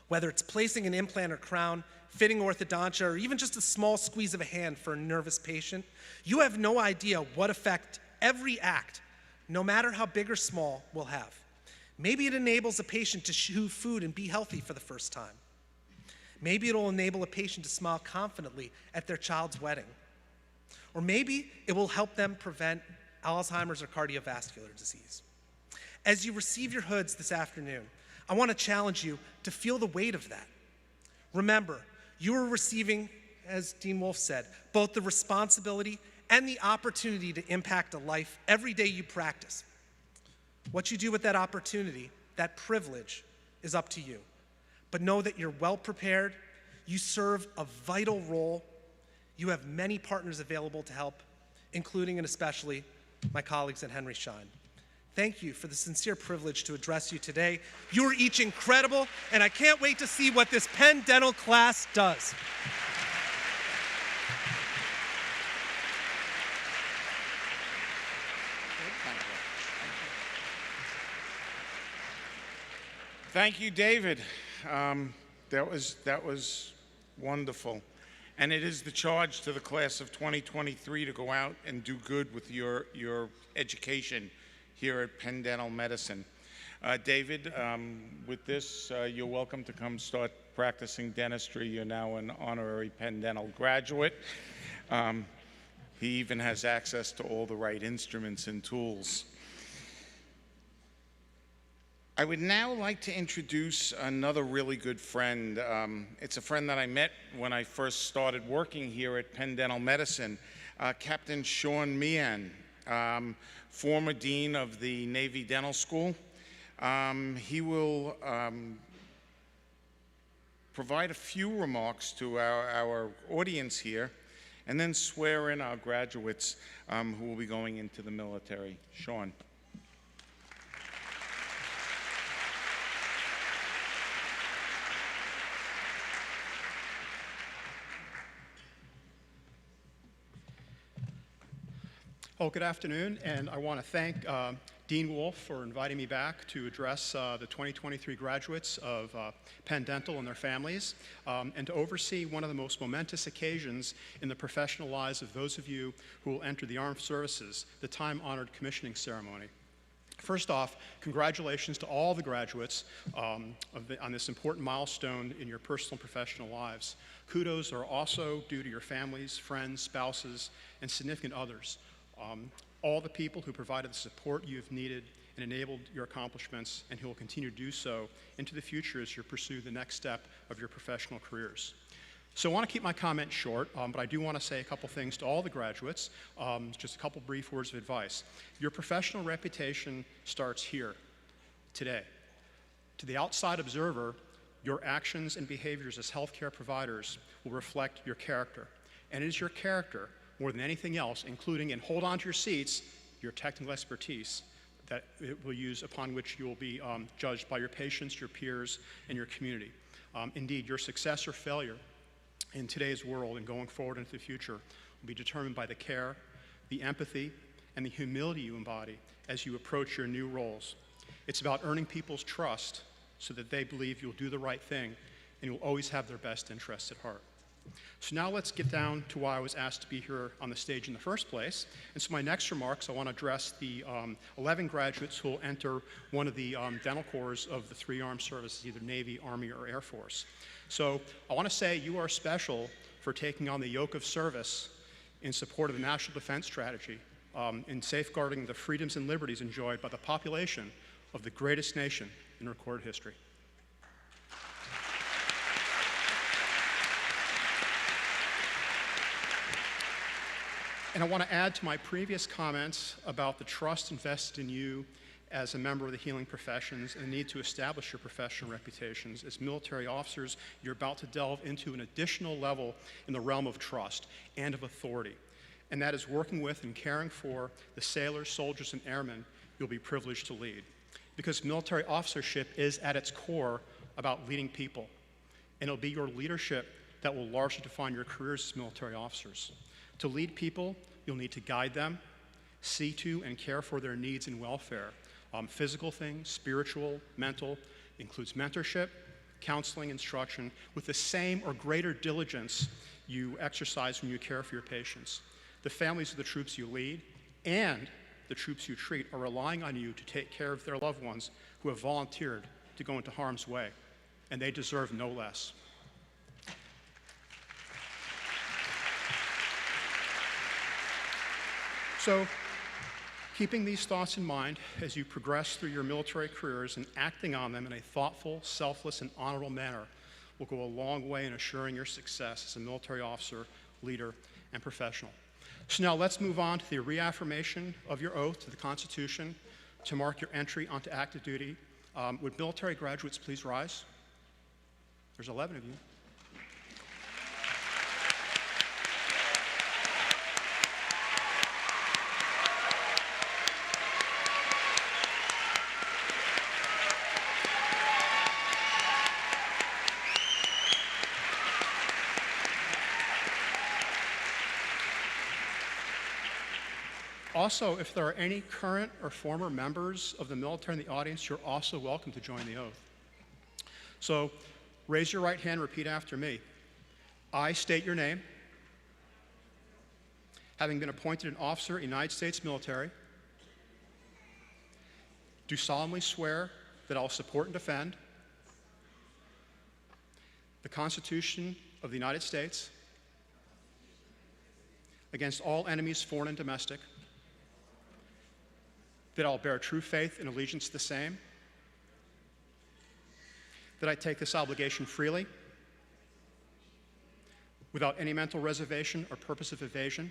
Whether it's placing an implant or crown, fitting orthodontia, or even just a small squeeze of a hand for a nervous patient, you have no idea what effect every act, no matter how big or small, will have. Maybe it enables a patient to chew food and be healthy for the first time. Maybe it'll enable a patient to smile confidently at their child's wedding. Or maybe it will help them prevent Alzheimer's or cardiovascular disease. As you receive your hoods this afternoon, I want to challenge you to feel the weight of that. Remember, you are receiving, as Dean Wolf said, both the responsibility and the opportunity to impact a life every day you practice. What you do with that opportunity, that privilege, is up to you. But know that you're well prepared, you serve a vital role, you have many partners available to help, including and especially my colleagues at Henry Schein. Thank you for the sincere privilege to address you today. You are each incredible, and I can't wait to see what this Penn Dental class does. Thank you, David. That was wonderful. And it is the charge to the class of 2023 to go out and do good with your education here at Penn Dental Medicine. David, with this, you're welcome to come start practicing dentistry. You're now an honorary Penn Dental graduate. He even has access to all the right instruments and tools. I would now like to introduce another really good friend. It's a friend that I met when I first started working here at Penn Dental Medicine, Captain Sean Meehan, former dean of the Navy Dental School. He will provide a few remarks to our audience here, and then swear in our graduates who will be going into the military. Sean. Oh, good afternoon, and I want to thank Dean Wolf for inviting me back to address the 2023 graduates of Penn Dental and their families, and to oversee one of the most momentous occasions in the professional lives of those of you who will enter the armed services, the time-honored commissioning ceremony. First off, congratulations to all the graduates on this important milestone in your personal and professional lives. Kudos are also due to your families, friends, spouses, and significant others. All the people who provided the support you've needed and enabled your accomplishments, and who will continue to do so into the future as you pursue the next step of your professional careers. So I want to keep my comments short, but I do want to say a couple things to all the graduates, just a couple brief words of advice. Your professional reputation starts here, today. To the outside observer, your actions and behaviors as healthcare providers will reflect your character. And it is your character, more than anything else, including, and hold on to your seats, your technical expertise that it will use, upon which you will be judged by your patients, your peers, and your community. Indeed, your success or failure in today's world and going forward into the future will be determined by the care, the empathy, and the humility you embody as you approach your new roles. It's about earning people's trust so that they believe you'll do the right thing and you'll always have their best interests at heart. So now let's get down to why I was asked to be here on the stage in the first place. And so my next remarks, I want to address the 11 graduates who will enter one of the dental corps of the 3 armed services, either Navy, Army, or Air Force. So I want to say you are special for taking on the yoke of service in support of the National Defense Strategy, in safeguarding the freedoms and liberties enjoyed by the population of the greatest nation in recorded history. And I want to add to my previous comments about the trust invested in you as a member of the healing professions and the need to establish your professional reputations. As military officers, you're about to delve into an additional level in the realm of trust and of authority. And that is working with and caring for the sailors, soldiers, and airmen you'll be privileged to lead. Because military officership is at its core about leading people. And it'll be your leadership that will largely define your careers as military officers. To lead people, you'll need to guide them, see to and care for their needs and welfare. Physical things, spiritual, mental, includes mentorship, counseling, instruction, with the same or greater diligence you exercise when you care for your patients. The families of the troops you lead and the troops you treat are relying on you to take care of their loved ones who have volunteered to go into harm's way, and they deserve no less. So, keeping these thoughts in mind as you progress through your military careers and acting on them in a thoughtful, selfless, and honorable manner will go a long way in assuring your success as a military officer, leader, and professional. So now let's move on to the reaffirmation of your oath to the Constitution to mark your entry onto active duty. Would military graduates please rise? There's 11 of you. Also, if there are any current or former members of the military in the audience, you're also welcome to join the oath. So raise your right hand, repeat after me. I state your name, having been appointed an officer in the United States military, do solemnly swear that I will support and defend the Constitution of the United States against all enemies, foreign and domestic, that I'll bear true faith and allegiance to the same, that I take this obligation freely, without any mental reservation or purpose of evasion,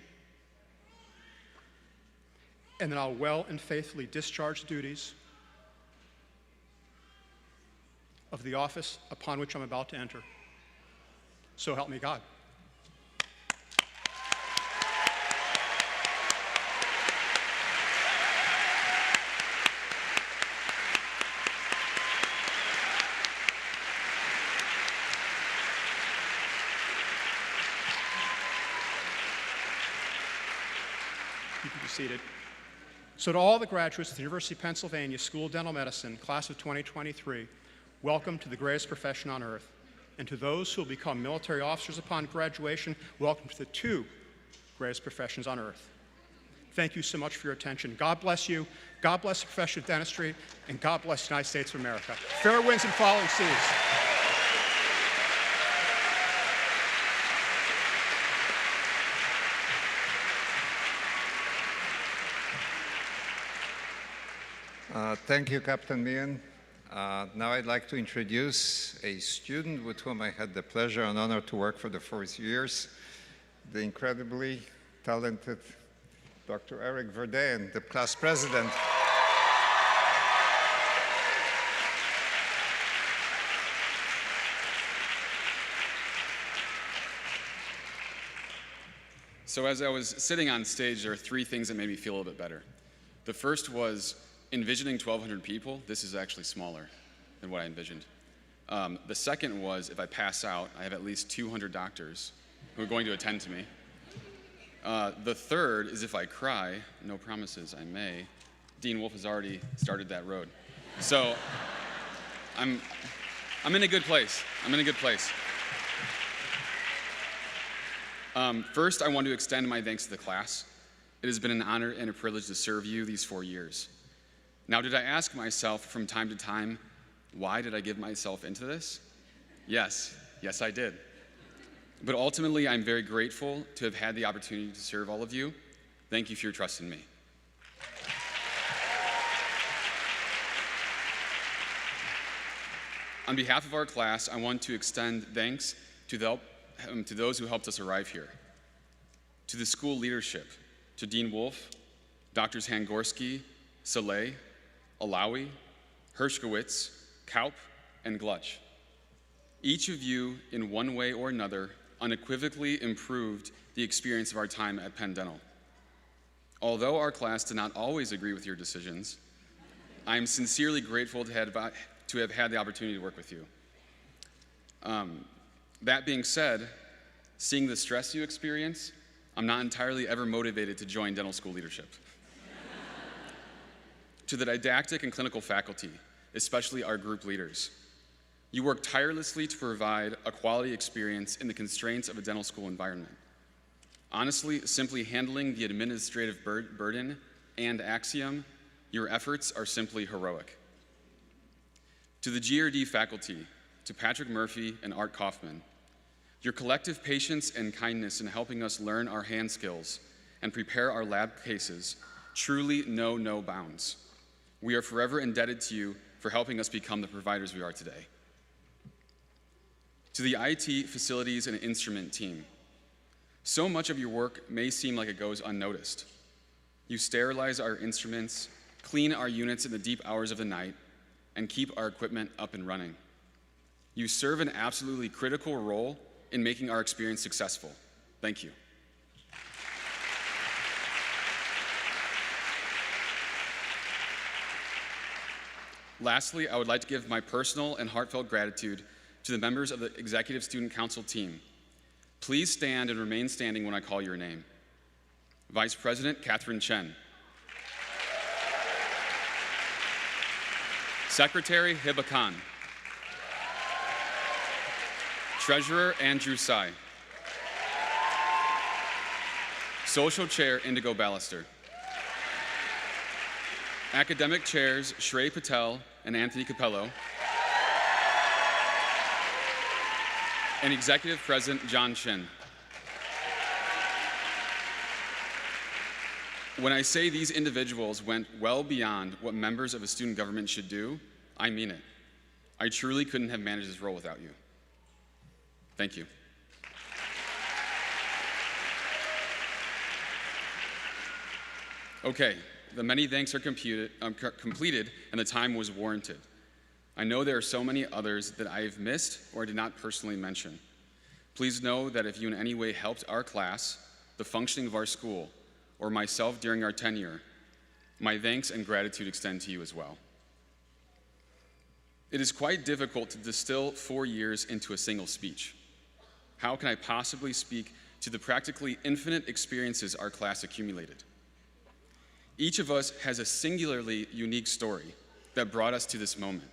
and that I'll well and faithfully discharge the duties of the office upon which I'm about to enter. So help me God. You can be seated. So to all the graduates of the University of Pennsylvania School of Dental Medicine, class of 2023, welcome to the greatest profession on earth. And to those who will become military officers upon graduation, welcome to the 2 greatest professions on earth. Thank you so much for your attention. God bless you. God bless the profession of dentistry, and God bless the United States of America. Fair winds and following seas. Thank you, Captain Meehan. Now I'd like to introduce a student with whom I had the pleasure and honor to work for the 4 years, the incredibly talented Dr. Eric Verdain, the class president. So as I was sitting on stage, there are 3 things that made me feel a little bit better. The first was envisioning 1,200 people. This is actually smaller than what I envisioned. The second was if I pass out, I have at least 200 doctors who are going to attend to me. The third is if I cry, no promises, I may. Dean Wolf has already started that road. So I'm in a good place. I'm in a good place. First, I want to extend my thanks to the class. It has been an honor and a privilege to serve you these 4 years. Now, did I ask myself from time to time, why did I give myself into this? Yes, I did. But ultimately, I'm very grateful to have had the opportunity to serve all of you. Thank you for your trust in me. On behalf of our class, I want to extend thanks to those who helped us arrive here. To the school leadership, to Dean Wolf, Drs. Hangorski, Saleh, Alawi, Hershkowitz, Kaup, and Glutch. Each of you, in one way or another, unequivocally improved the experience of our time at Penn Dental. Although our class did not always agree with your decisions, I am sincerely grateful to have had the opportunity to work with you. That being said, seeing the stress you experience, I'm not entirely ever motivated to join dental school leadership. To the didactic and clinical faculty, especially our group leaders, you work tirelessly to provide a quality experience in the constraints of a dental school environment. Honestly, simply handling the administrative burden and Axiom, your efforts are simply heroic. To the GRD faculty, to Patrick Murphy and Art Kaufman, your collective patience and kindness in helping us learn our hand skills and prepare our lab cases truly know no bounds. We are forever indebted to you for helping us become the providers we are today. To the IT, facilities, and instrument team, so much of your work may seem like it goes unnoticed. You sterilize our instruments, clean our units in the deep hours of the night, and keep our equipment up and running. You serve an absolutely critical role in making our experience successful. Thank you. Lastly, I would like to give my personal and heartfelt gratitude to the members of the Executive Student Council team. Please stand and remain standing when I call your name. Vice President Catherine Chen. Secretary Hiba Khan. Treasurer Andrew Sai. Social Chair Indigo Ballister. Academic Chairs Shrey Patel and Anthony Capello. And Executive President John Chin. When I say these individuals went well beyond what members of a student government should do, I mean it. I truly couldn't have managed this role without you. Thank you. Okay, the many thanks are completed and the time was warranted. I know there are so many others that I have missed or did not personally mention. Please know that if you in any way helped our class, the functioning of our school, or myself during our tenure, my thanks and gratitude extend to you as well. It is quite difficult to distill 4 years into a single speech. How can I possibly speak to the practically infinite experiences our class accumulated? Each of us has a singularly unique story that brought us to this moment.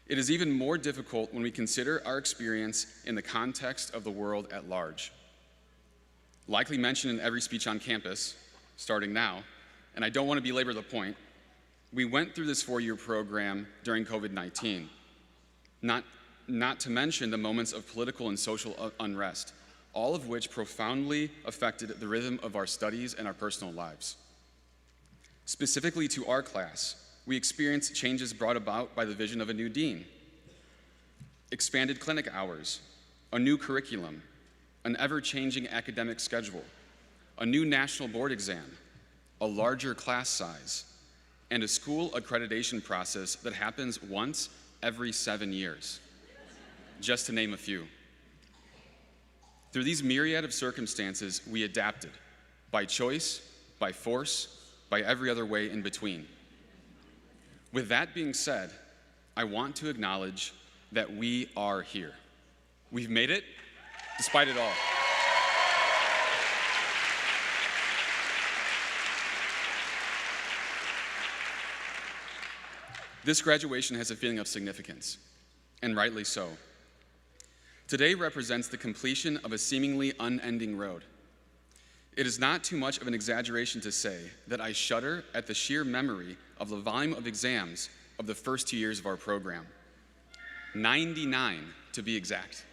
It is even more difficult when we consider our experience in the context of the world at large. Likely mentioned in every speech on campus, starting now, and I don't want to belabor the point, we went through this 4-year program during COVID-19, not to mention the moments of political and social unrest, all of which profoundly affected the rhythm of our studies and our personal lives. Specifically to our class, we experienced changes brought about by the vision of a new dean, expanded clinic hours, a new curriculum, an ever-changing academic schedule, a new national board exam, a larger class size, and a school accreditation process that happens once every 7 years, just to name a few. Through these myriad of circumstances, we adapted, by choice, by force, by every other way in between. With that being said, I want to acknowledge that we are here. We've made it, despite it all. This graduation has a feeling of significance, and rightly so. Today represents the completion of a seemingly unending road. It is not too much of an exaggeration to say that I shudder at the sheer memory of the volume of exams of the first 2 years of our program. 99 to be exact.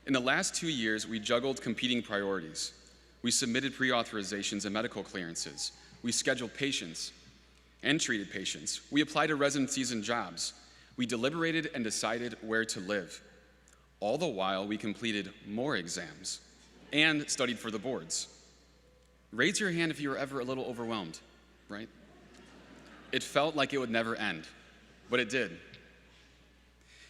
In the last 2 years, we juggled competing priorities. We submitted pre-authorizations and medical clearances. We scheduled patients and treated patients. We applied to residencies and jobs. We deliberated and decided where to live. All the while, we completed more exams and studied for the boards. Raise your hand if you were ever a little overwhelmed, right? It felt like it would never end, but it did.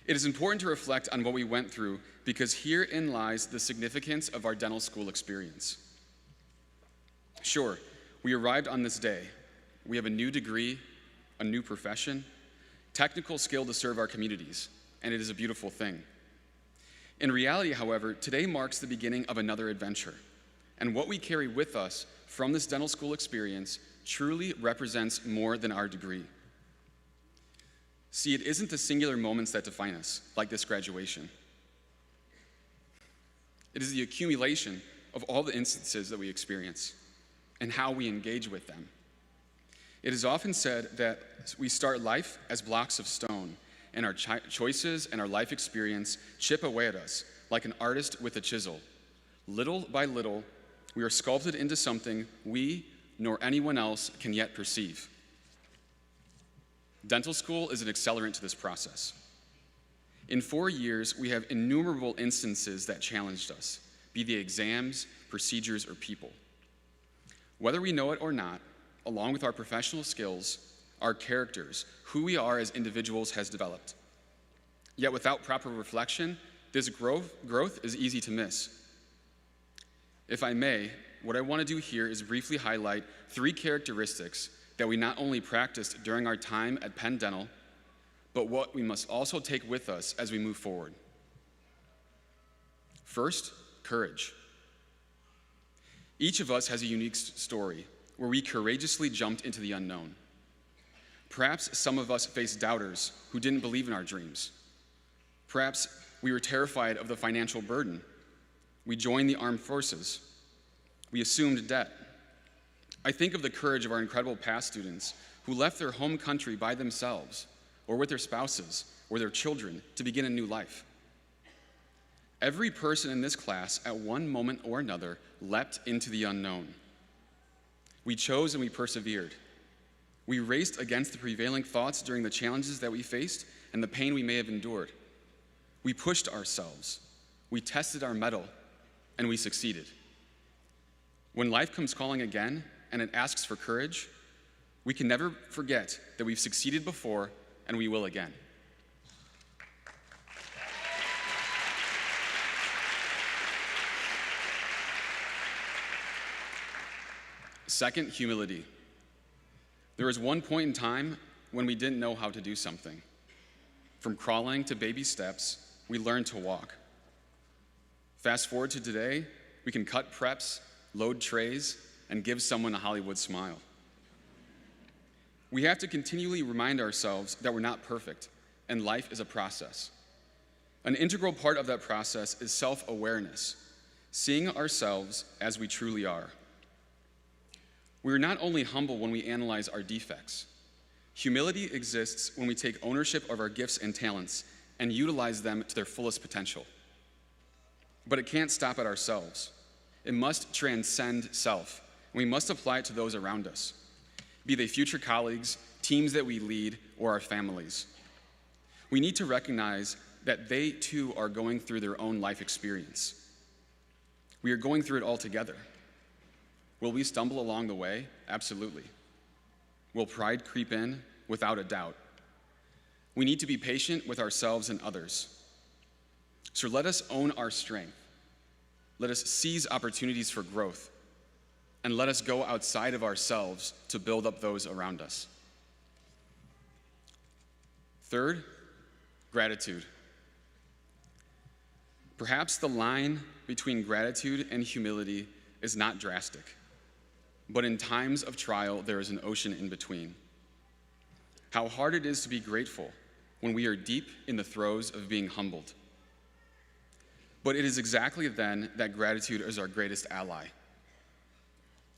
It is important to reflect on what we went through because herein lies the significance of our dental school experience. Sure, we arrived on this day. We have a new degree, a new profession, technical skill to serve our communities, and it is a beautiful thing. In reality, however, today marks the beginning of another adventure, and what we carry with us from this dental school experience truly represents more than our degree. See, it isn't the singular moments that define us, like this graduation. It is the accumulation of all the instances that we experience and how we engage with them. It is often said that we start life as blocks of stone, and our choices and our life experience chip away at us like an artist with a chisel. Little by little, we are sculpted into something we nor anyone else can yet perceive. Dental school is an accelerant to this process. In 4 years, we have innumerable instances that challenged us, be they exams, procedures, or people. Whether we know it or not, along with our professional skills, our characters, who we are as individuals has developed. Yet without proper reflection, this growth is easy to miss. If I may, what I want to do here is briefly highlight 3 characteristics that we not only practiced during our time at Penn Dental, but what we must also take with us as we move forward. First, courage. Each of us has a unique story where we courageously jumped into the unknown. Perhaps some of us faced doubters who didn't believe in our dreams. Perhaps we were terrified of the financial burden. We joined the armed forces. We assumed debt. I think of the courage of our incredible past students who left their home country by themselves or with their spouses or their children to begin a new life. Every person in this class at one moment or another leapt into the unknown. We chose and we persevered. We raced against the prevailing thoughts during the challenges that we faced and the pain we may have endured. We pushed ourselves. We tested our mettle, and we succeeded. When life comes calling again and it asks for courage, we can never forget that we've succeeded before and we will again. Second, humility. There was one point in time when we didn't know how to do something. From crawling to baby steps, we learned to walk. Fast forward to today, we can cut preps, load trays, and give someone a Hollywood smile. We have to continually remind ourselves that we're not perfect, and life is a process. An integral part of that process is self-awareness, seeing ourselves as we truly are. We are not only humble when we analyze our defects. Humility exists when we take ownership of our gifts and talents and utilize them to their fullest potential. But it can't stop at ourselves. It must transcend self, and we must apply it to those around us, be they future colleagues, teams that we lead, or our families. We need to recognize that they too are going through their own life experience. We are going through it all together. Will we stumble along the way? Absolutely. Will pride creep in? Without a doubt. We need to be patient with ourselves and others. So let us own our strength. Let us seize opportunities for growth. And let us go outside of ourselves to build up those around us. Third, gratitude. Perhaps the line between gratitude and humility is not drastic, but in times of trial, there is an ocean in between. how hard it is to be grateful when we are deep in the throes of being humbled. But it is exactly then that gratitude is our greatest ally.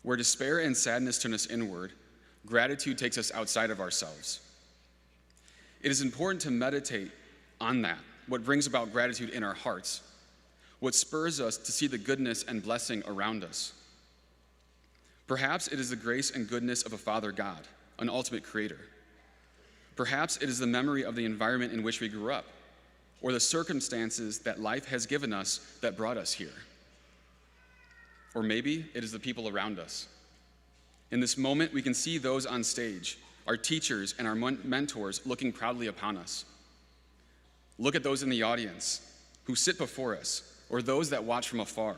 Where despair and sadness turn us inward, gratitude takes us outside of ourselves. It is important to meditate on that, what brings about gratitude in our hearts, what spurs us to see the goodness and blessing around us. Perhaps it is the grace and goodness of a Father God, an ultimate creator. Perhaps it is the memory of the environment in which we grew up, or the circumstances that life has given us that brought us here. Or maybe it is the people around us. In this moment, we can see those on stage, our teachers and our mentors looking proudly upon us. Look at those in the audience who sit before us, or those that watch from afar.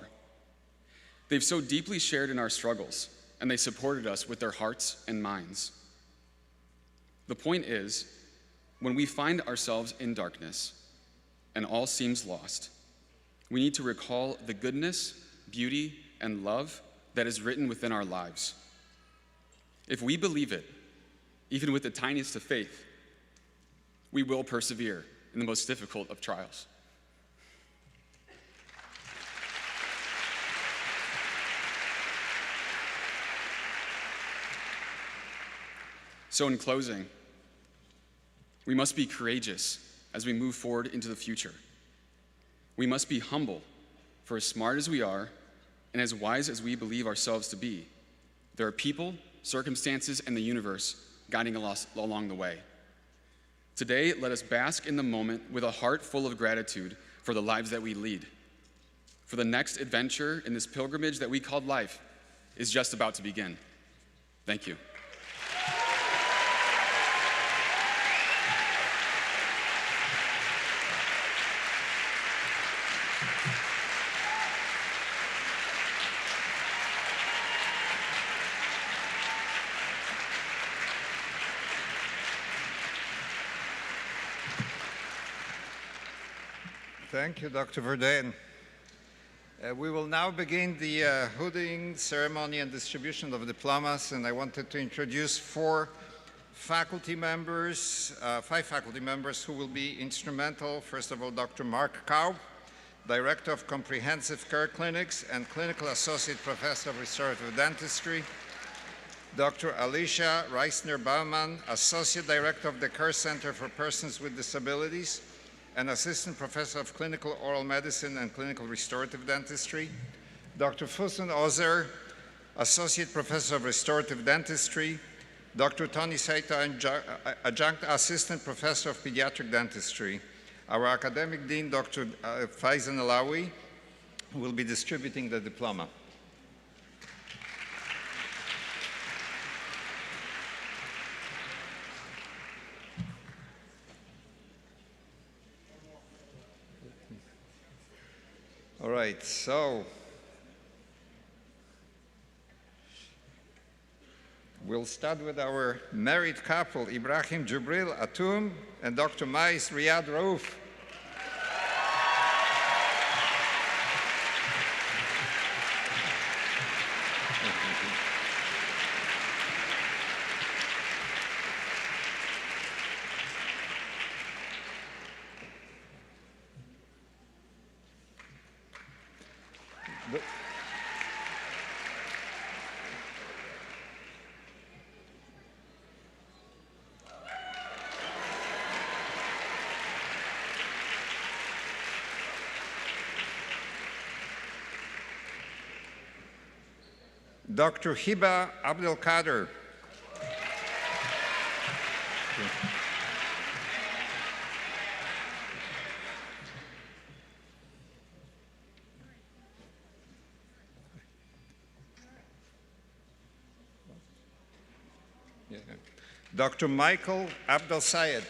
They've so deeply shared in our struggles, and they supported us with their hearts and minds. The point is, when we find ourselves in darkness and all seems lost, we need to recall the goodness, beauty, and love that is written within our lives. If we believe it, even with the tiniest of faith, we will persevere in the most difficult of trials. So in closing, we must be courageous as we move forward into the future. We must be humble, for as smart as we are and as wise as we believe ourselves to be, there are people, circumstances, and the universe guiding us along the way. Today, let us bask in the moment with a heart full of gratitude for the lives that we lead. For the next adventure in this pilgrimage that we called life is just about to begin. Thank you. Thank you, Dr. Verdain. We will now begin the hooding ceremony and distribution of diplomas, and I wanted to introduce five faculty members who will be instrumental. First of all, Dr. Mark Kaub, Director of Comprehensive Care Clinics and Clinical Associate Professor of Restorative Dentistry. Dr. Alicia Reisner-Baumann, Associate Director of the Care Center for Persons with Disabilities and Assistant Professor of Clinical Oral Medicine and Clinical Restorative Dentistry. Dr. Fusen Ozer, Associate Professor of Restorative Dentistry. Dr. Tony Saito, Adjunct Assistant Professor of Pediatric Dentistry. Our Academic Dean, Dr. Faizan Alawi, will be distributing the diploma. All right, so we'll start with our married couple, Ibrahim Jubril Atum and Dr. Mais Riyad Rauf. Dr. Hiba Abdelkader. Dr. Michael Abdel Sayed.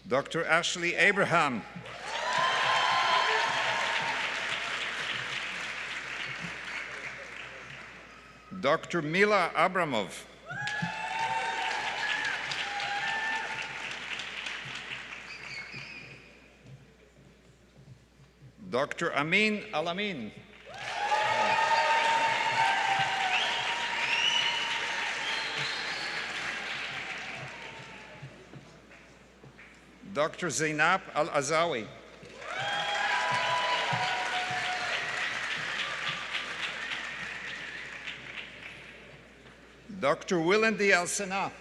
Dr. Ashley Abraham. Dr. Mila Abramov. Dr. Amin Alamin. Dr. Zainab Al-Azawi. Dr. Willandi Al-Sana.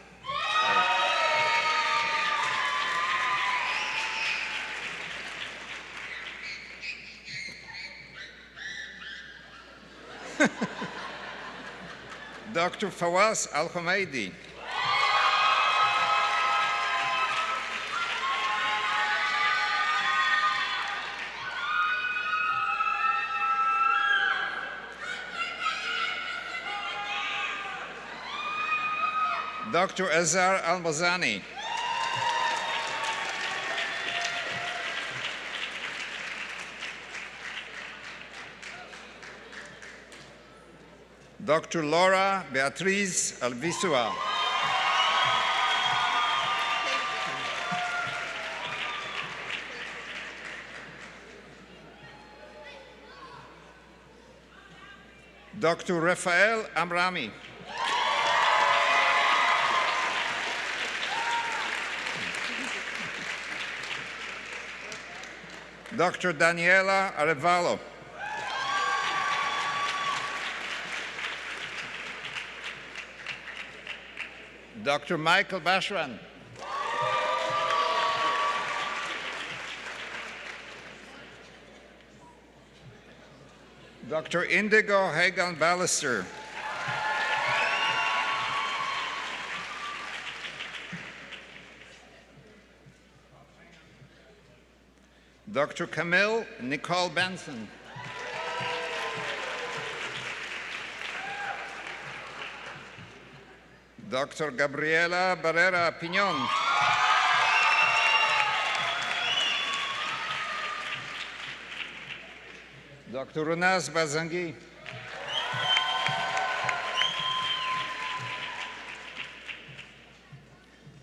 Dr. Fawaz Al-Humaydi. Dr. Azhar Al-Mazani. Dr. Laura Beatriz Alvisua. Dr. Rafael Amrami. Dr. Daniela Arevalo. Dr. Michael Bashran. Dr. Indigo Hagan Ballister. Dr. Camille Nicole Benson. Dr. Gabriela Barrera Piñón. Dr. Runaz Bazangui.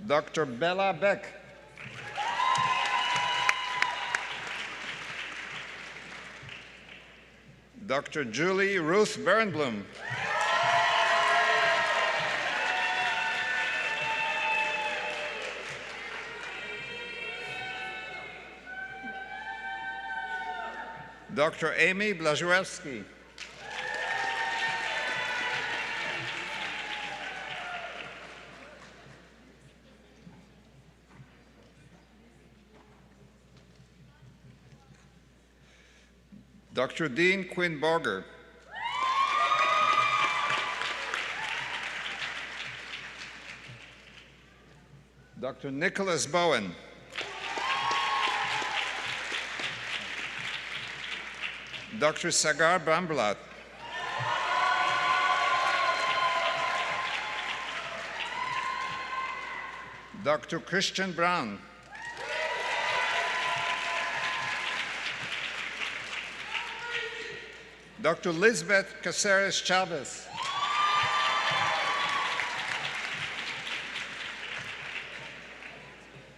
Dr. Bella Beck. Dr. Julie Ruth Bernblum. Dr. Amy Blazhewski. Dr. Dean Quinn Borger. Dr. Nicholas Bowen. Dr. Sagar Bamblat. Dr. Christian Brown. Dr. Lisbeth Caceres Chavez.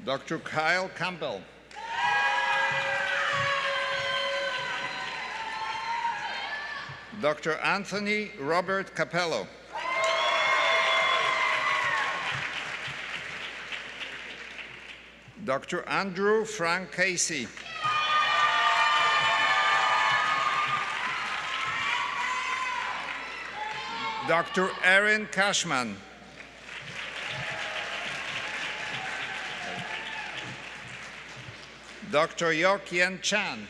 Dr. Kyle Campbell. Dr. Anthony Robert Capello. Dr. Andrew Frank Casey. Dr. Erin Cashman. Dr. Yok Yen Chan.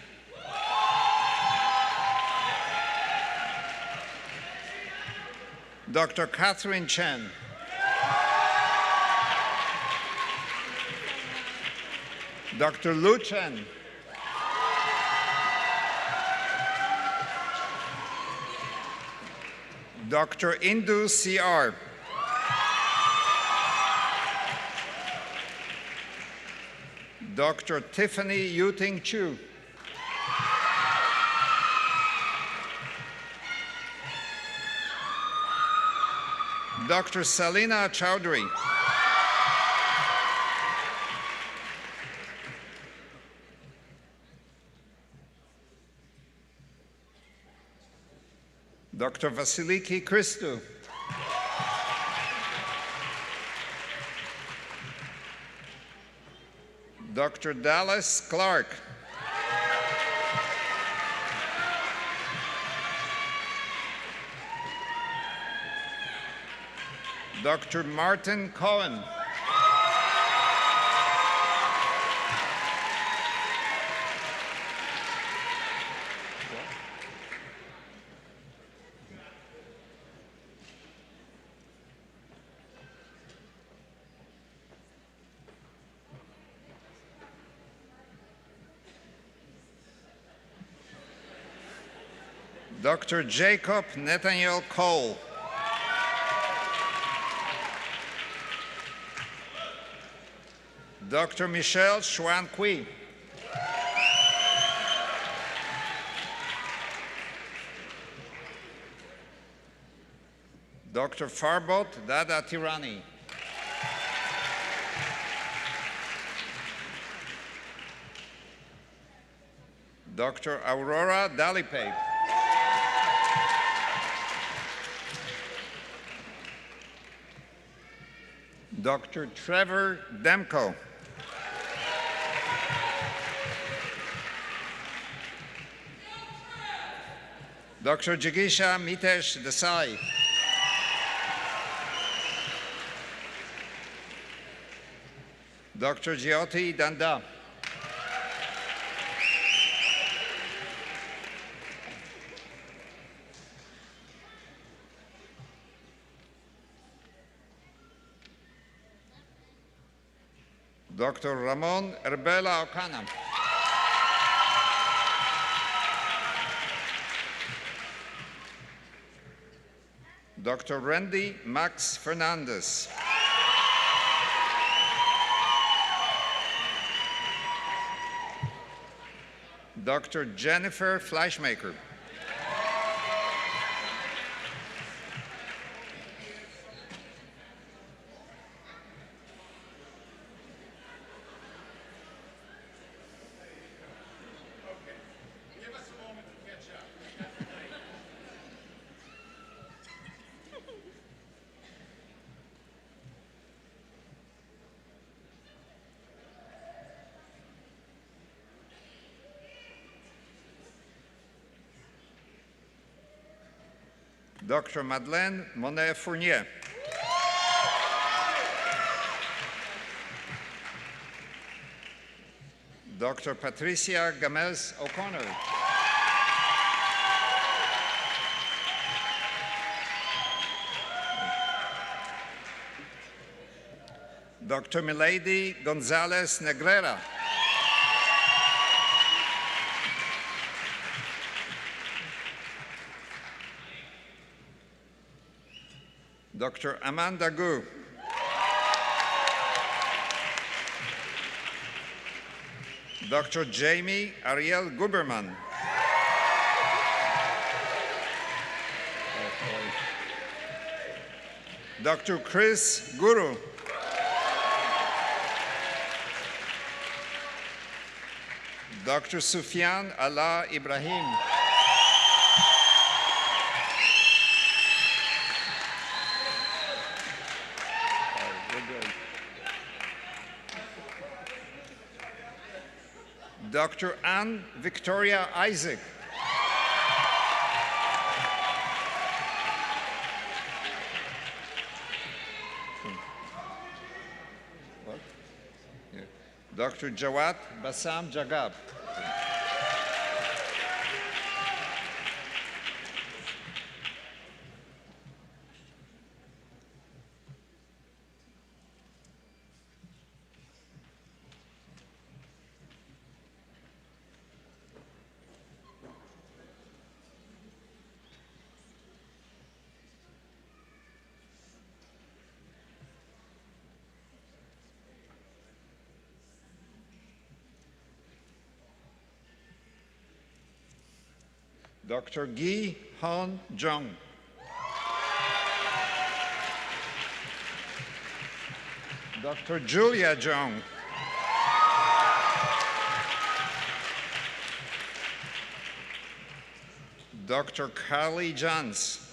Dr. Catherine Chen. Dr. Lu Chen. Dr. Indu CR. Dr. Tiffany Yuting Chu. Dr. Salina Chowdhury. Dr. Vasiliki Christou. Dr. Dallas Clark. Dr. Martin Cohen. Dr. Jacob Nathaniel Cole. Dr. Michelle Xuan Kui. Dr. Farbot Dada Tirani. Dr. Aurora Dalipe. Dr. Trevor Demko. Dr. Jigisha Mitesh Desai. Dr. Jyoti Danda. Dr. Ramon Herbela Ocana. Dr. Randy Max Fernandez. Dr. Jennifer Fleischmaker. Dr. Madeleine Monet-Fournier. Dr. Patricia Gamez O'Connor. Dr. Milady Gonzalez Negrera. Dr. Amanda Gu. Dr. Jamie Ariel Guberman. Dr. Chris Guru. Dr. Sufyan Allah Ibrahim. Dr. Anne Victoria Isaac. What? Yeah. Dr. Jawad Bassam Jagab. Dr. Gi Han Jung. Dr. Julia Jung. Dr. Carly Johns.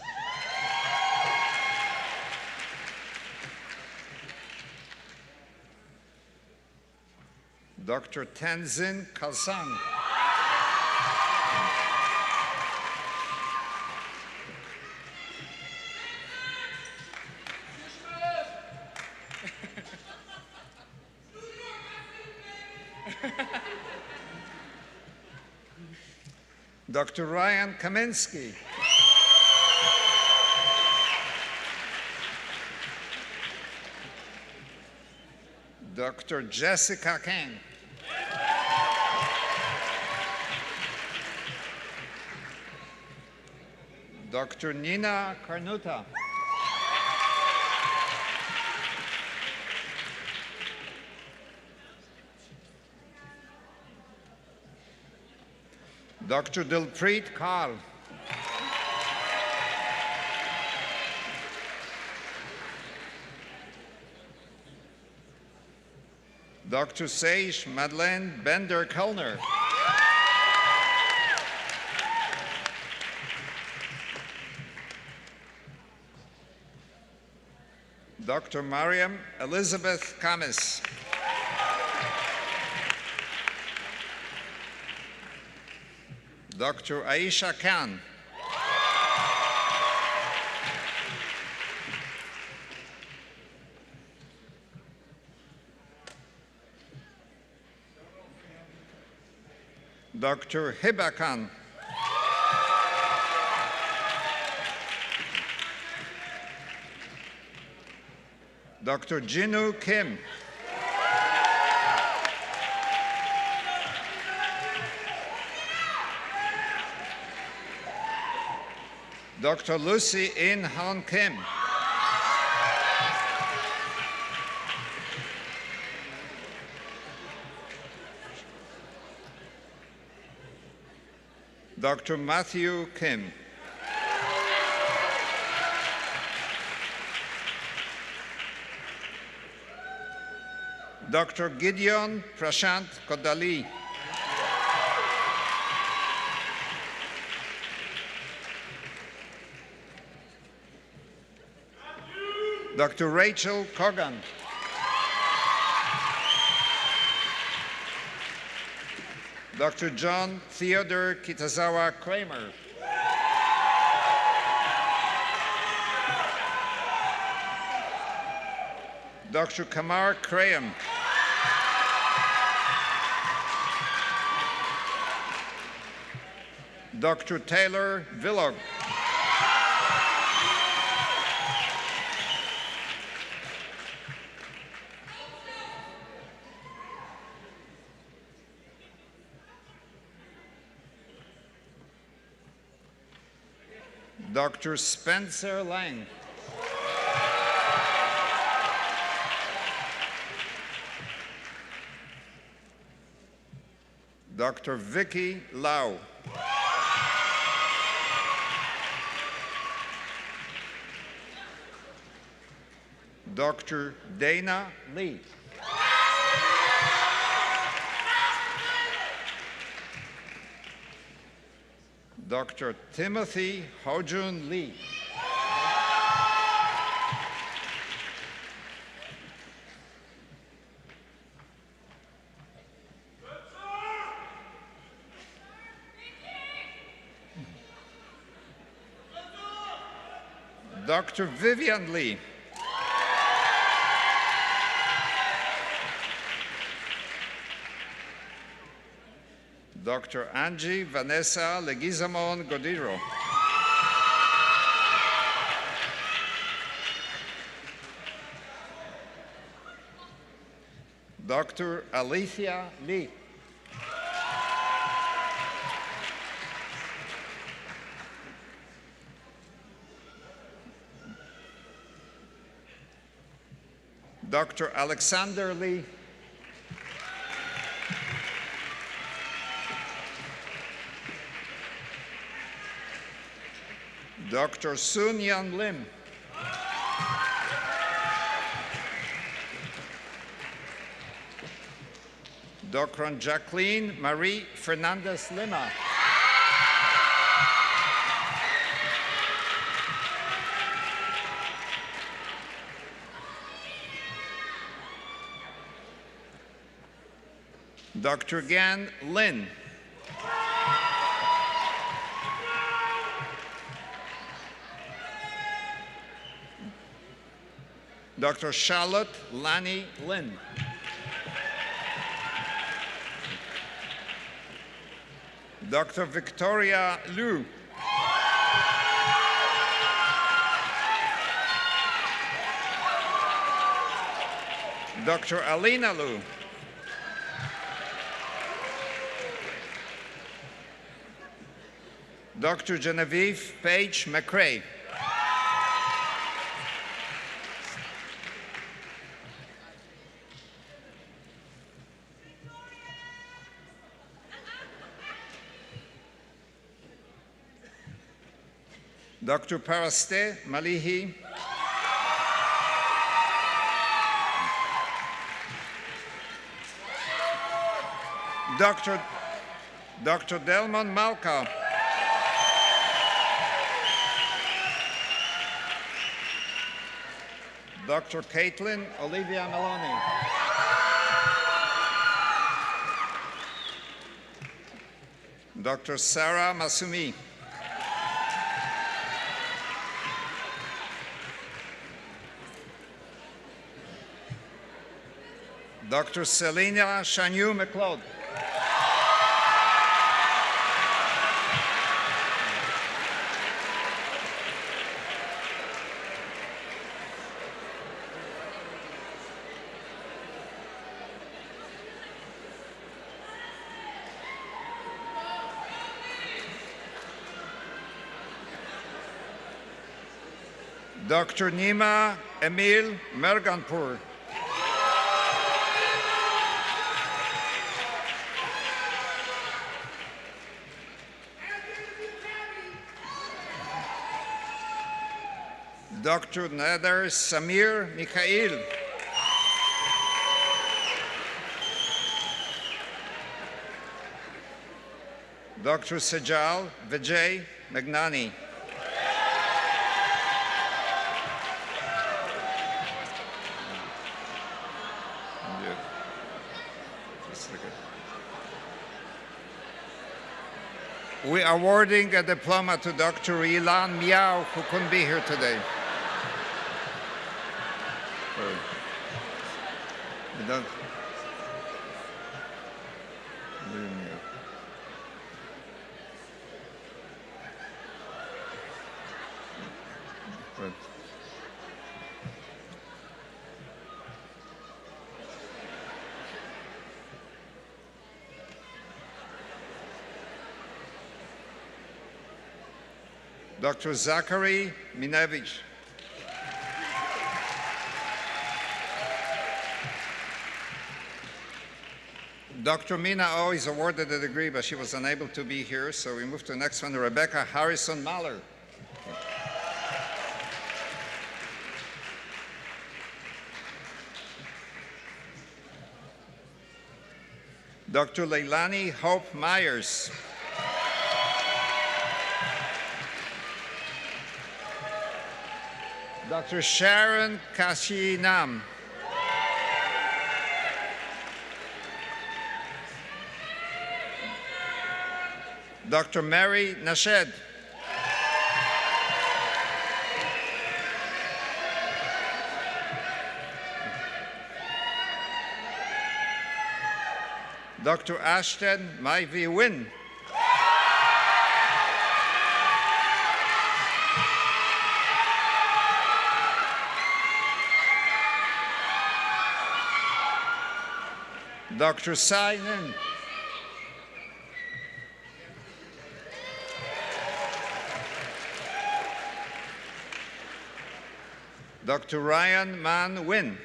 Dr. Tenzin Kalsang. Dr. Ryan Kaminsky. Dr. Jessica Kang. Dr. Nina Carnuta. Dr. Dilpreet Kaur. Dr. Seish Madeleine Bender-Kellner. Dr. Mariam Elizabeth Kamis. Dr. Aisha Khan. Dr. Hiba Khan. Dr. Jinu Kim. Dr. Lucy In Han Kim. Dr. Matthew Kim. Dr. Gideon Prashant Kodali. Dr. Rachel Kogan. Dr. John Theodore Kitazawa Kramer. Dr. Kamar Krayam. Dr. Taylor Villog. Dr. Spencer Lang. Dr. Vicky Lau. Dr. Dana Lee. Dr. Timothy Hojun Lee. Dr. Vivian Lee. Dr. Angie Vanessa Leguizamon Godiro. Dr. Alicia Lee. Dr. Alexander Lee. Dr. Sun Yan Lim. Dr. Jacqueline Marie Fernandez Lima. Dr. Gan Lin. Dr. Charlotte Lani Lin. Dr. Victoria Liu. Dr. Alina Liu. Dr. Genevieve Page McRae. Dr. Paraste Malihi. Dr. Delmon Malka. Dr. Caitlin Olivia Maloney. Dr. Sarah Masumi. Dr. Selina Shanyu McLeod. Dr. Nima Emil Merganpur. Dr. Nader Samir Mikhail. Dr. Sajal Vijay Magnani. We are awarding a diploma to Dr. Ilan Miao, who couldn't be here today. You don't. But Dr. Zachary Minevich. Dr. Mina O is awarded a degree, but she was unable to be here, so we move to the next one, Rebecca Harrison Mahler. Dr. Leilani Hope Myers. Dr. Sharon Kashinam. Dr. Mary Nashed. Dr. Ashton Maivy Wynn. Dr. Sai Nin. Dr. Ryan Man Wynn.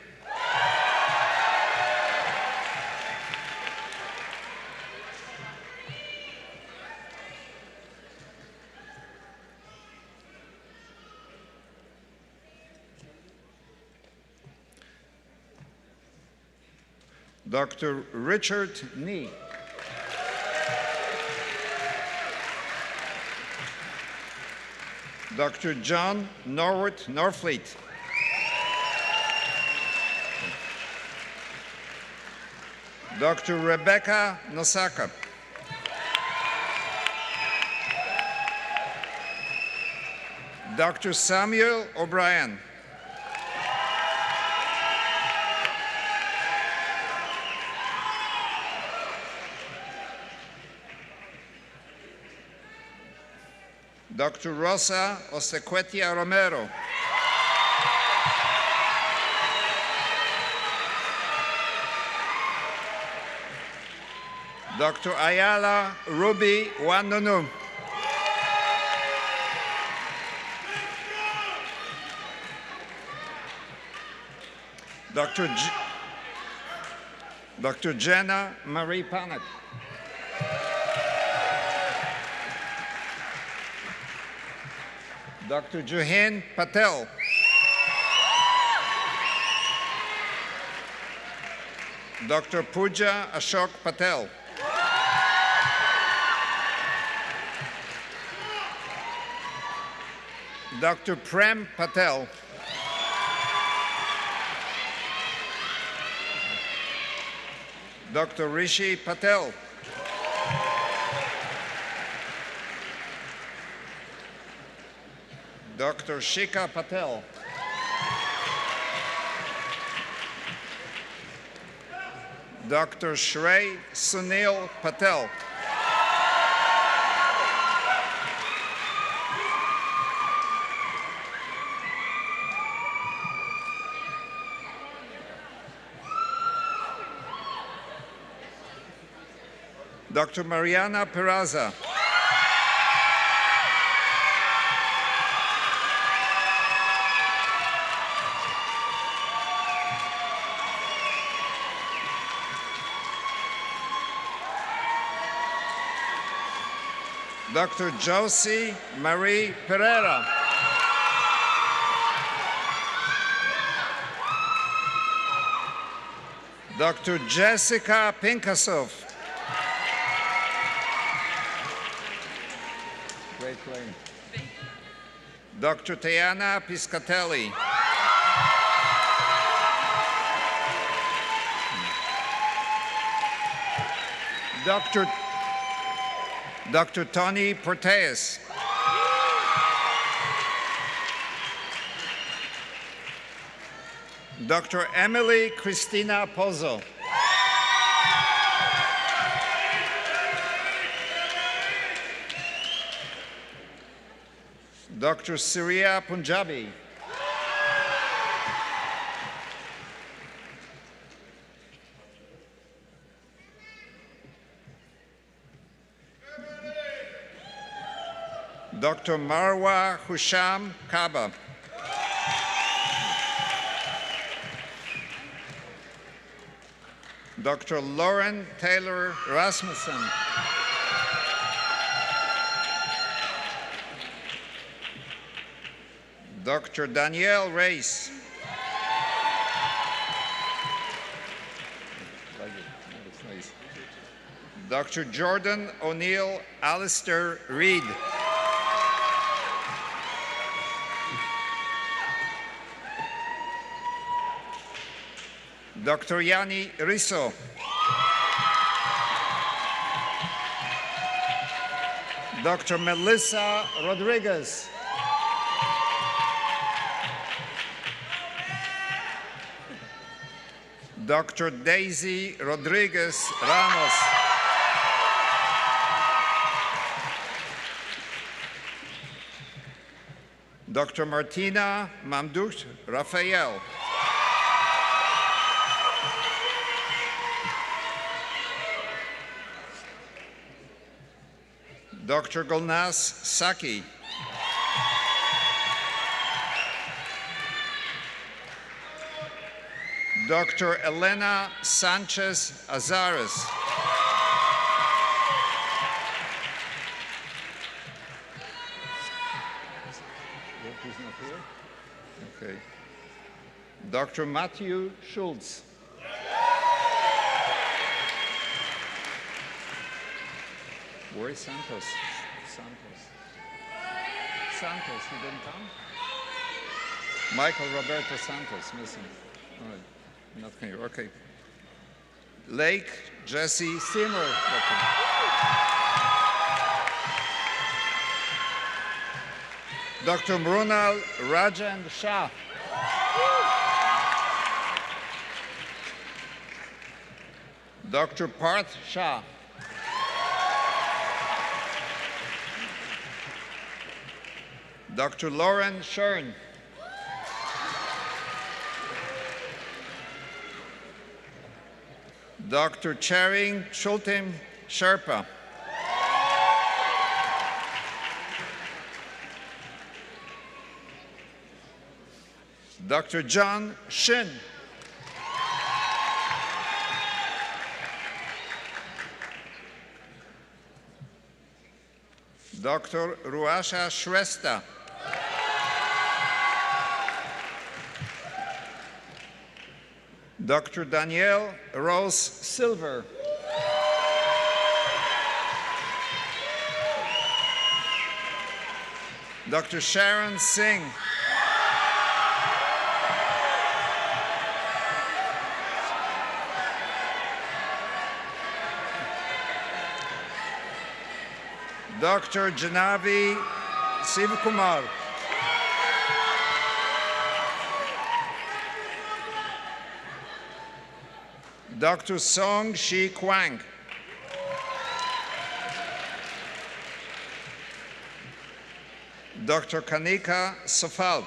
Dr. Richard Nee. Dr. John Norwood Norfleet. Dr. Rebecca Nosaka. Dr. Samuel O'Brien. Dr. Rosa Osequetia Romero. Dr. Ayala Ruby Wanunu. Dr. Jenna Marie Panek. Dr. Juhin Patel. Dr. Pooja Ashok Patel. Dr. Prem Patel. Dr. Rishi Patel. Dr. Shika Patel. Dr. Shrey Sunil Patel. Dr. Mariana Peraza. Dr. Josie Marie Pereira. Dr. Jessica Pinkasov. Great claim. Dr. Tayana Piscatelli. Dr. Tony Porteus. Dr. Emily Cristina Pozzo. Dr. Surya Punjabi. Dr. Marwa Husham Kaba. Dr. Lauren Taylor Rasmussen. Dr. Danielle Race. Dr. Jordan O'Neill Alistair Reed. Dr. Yanni Risso. Dr. Melissa Rodriguez. Dr. Daisy Rodriguez Ramos. Dr. Martina Mamdouh Rafael. Dr. Gulnaz Saki. Dr. Elena Sanchez Azares. He's not here? Okay. Dr. Matthew Schultz. Where is Santos? Santos, he didn't come? Michael Roberto Santos, missing. All right, not here, okay. Lake Jesse Seymour. Dr. Mrunal Rajan Shah. Dr. Parth Shah. Dr. Lauren Shern. Dr. Charing Chultim Sherpa. Dr. John Shin. Dr. Ruasha Shrestha. Dr. Danielle Rose Silver. Dr. Sharon Singh. Dr. Janavi Sivakumar. Dr. Song Shi Kwang. Dr. Kanika Safal.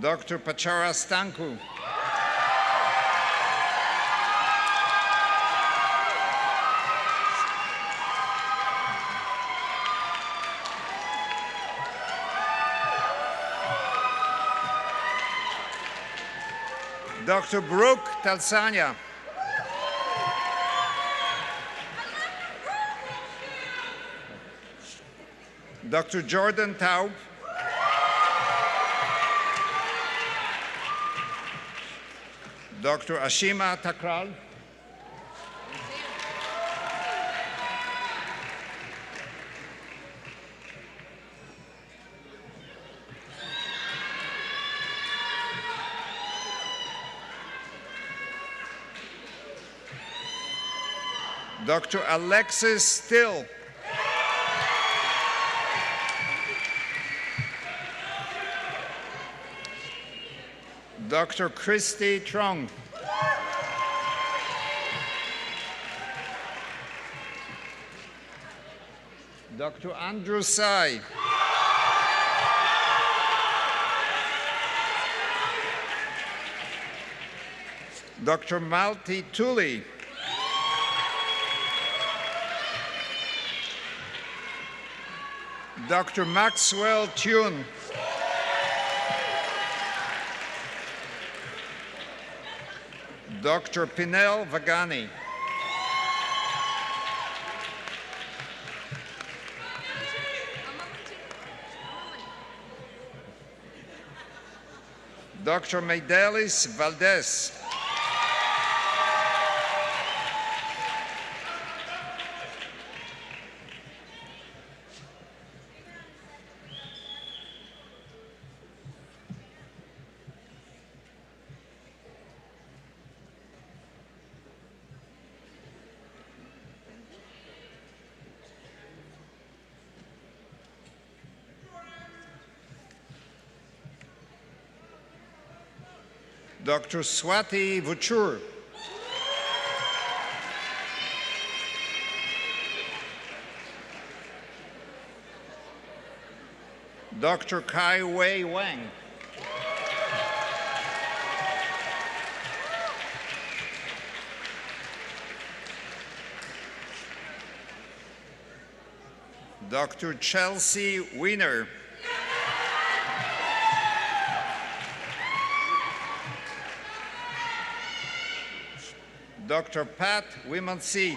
Dr. Pachara Stanku. Dr. Brooke Talsania. Dr. Jordan Taub. Dr. Ashima Takral. Dr. Alexis Still. Dr. Christy Trong. Dr. Andrew Sai. Dr. Malti Tuli. Dr. Maxwell Tune. Dr. Pinel Vagani. Dr. Meidelis Valdez. Dr. Swati Vuchur. Dr. Kai Wei Wang. Dr. Chelsea Wiener. Dr. Pat Wimansi.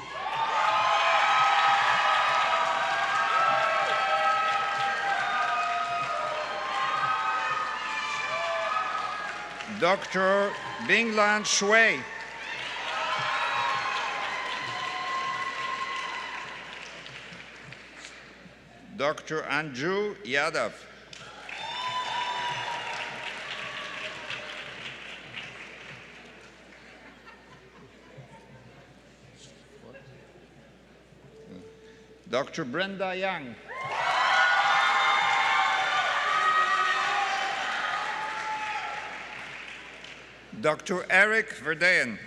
Dr. Binglan Shui. Dr. Anju Yadav. Dr. Brenda Young. Dr. Eric Verdeyen.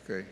Okay.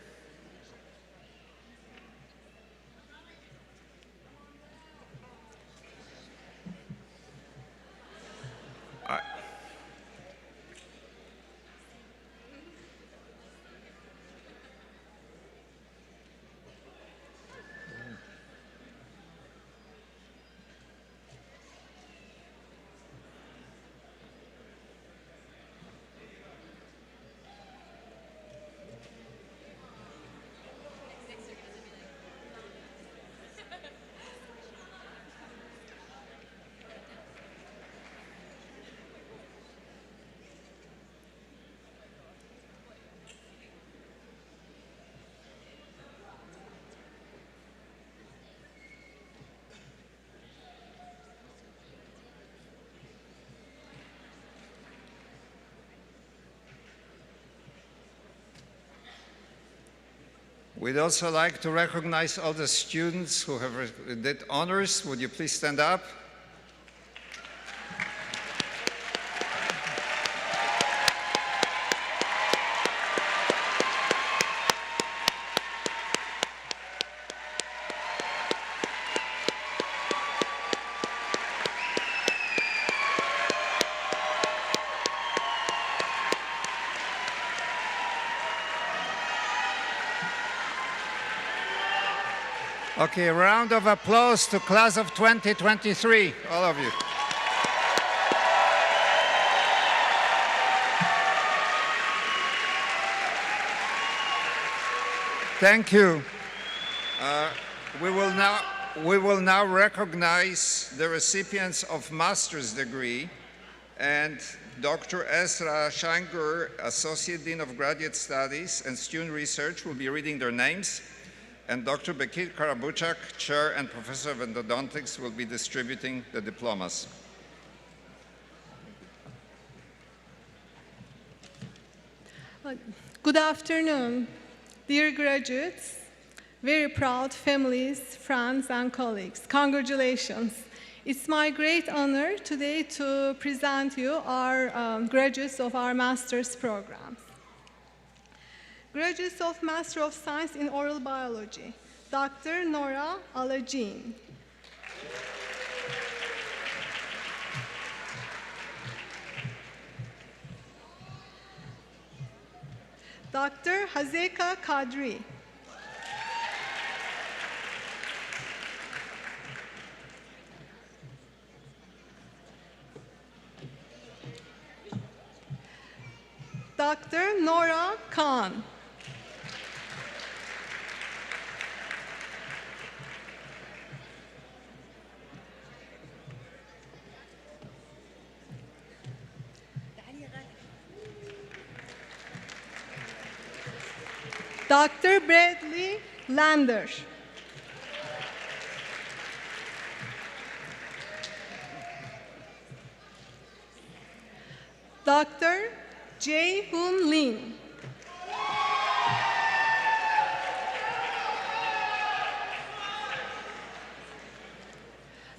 We'd also like to recognize all the students who did honors. Would you please stand up? Okay, a round of applause to class of 2023, all of you. Thank you. We will now recognize the recipients of master's degree, and Dr. Ezra Shangur, Associate Dean of Graduate Studies and Student Research, will be reading their names. And Dr. Bekir Karabuchak, Chair and Professor of Endodontics, will be distributing the diplomas. Good afternoon, dear graduates, very proud families, friends, and colleagues. Congratulations. It's my great honor today to present you our graduates of our master's programs. Graduates of Master of Science in Oral Biology, Dr. Nora Alagin. Dr. Hazeka Kadri. Dr. Nora Khan. Dr. Bradley Lander. Dr. Jae Hoon Lin.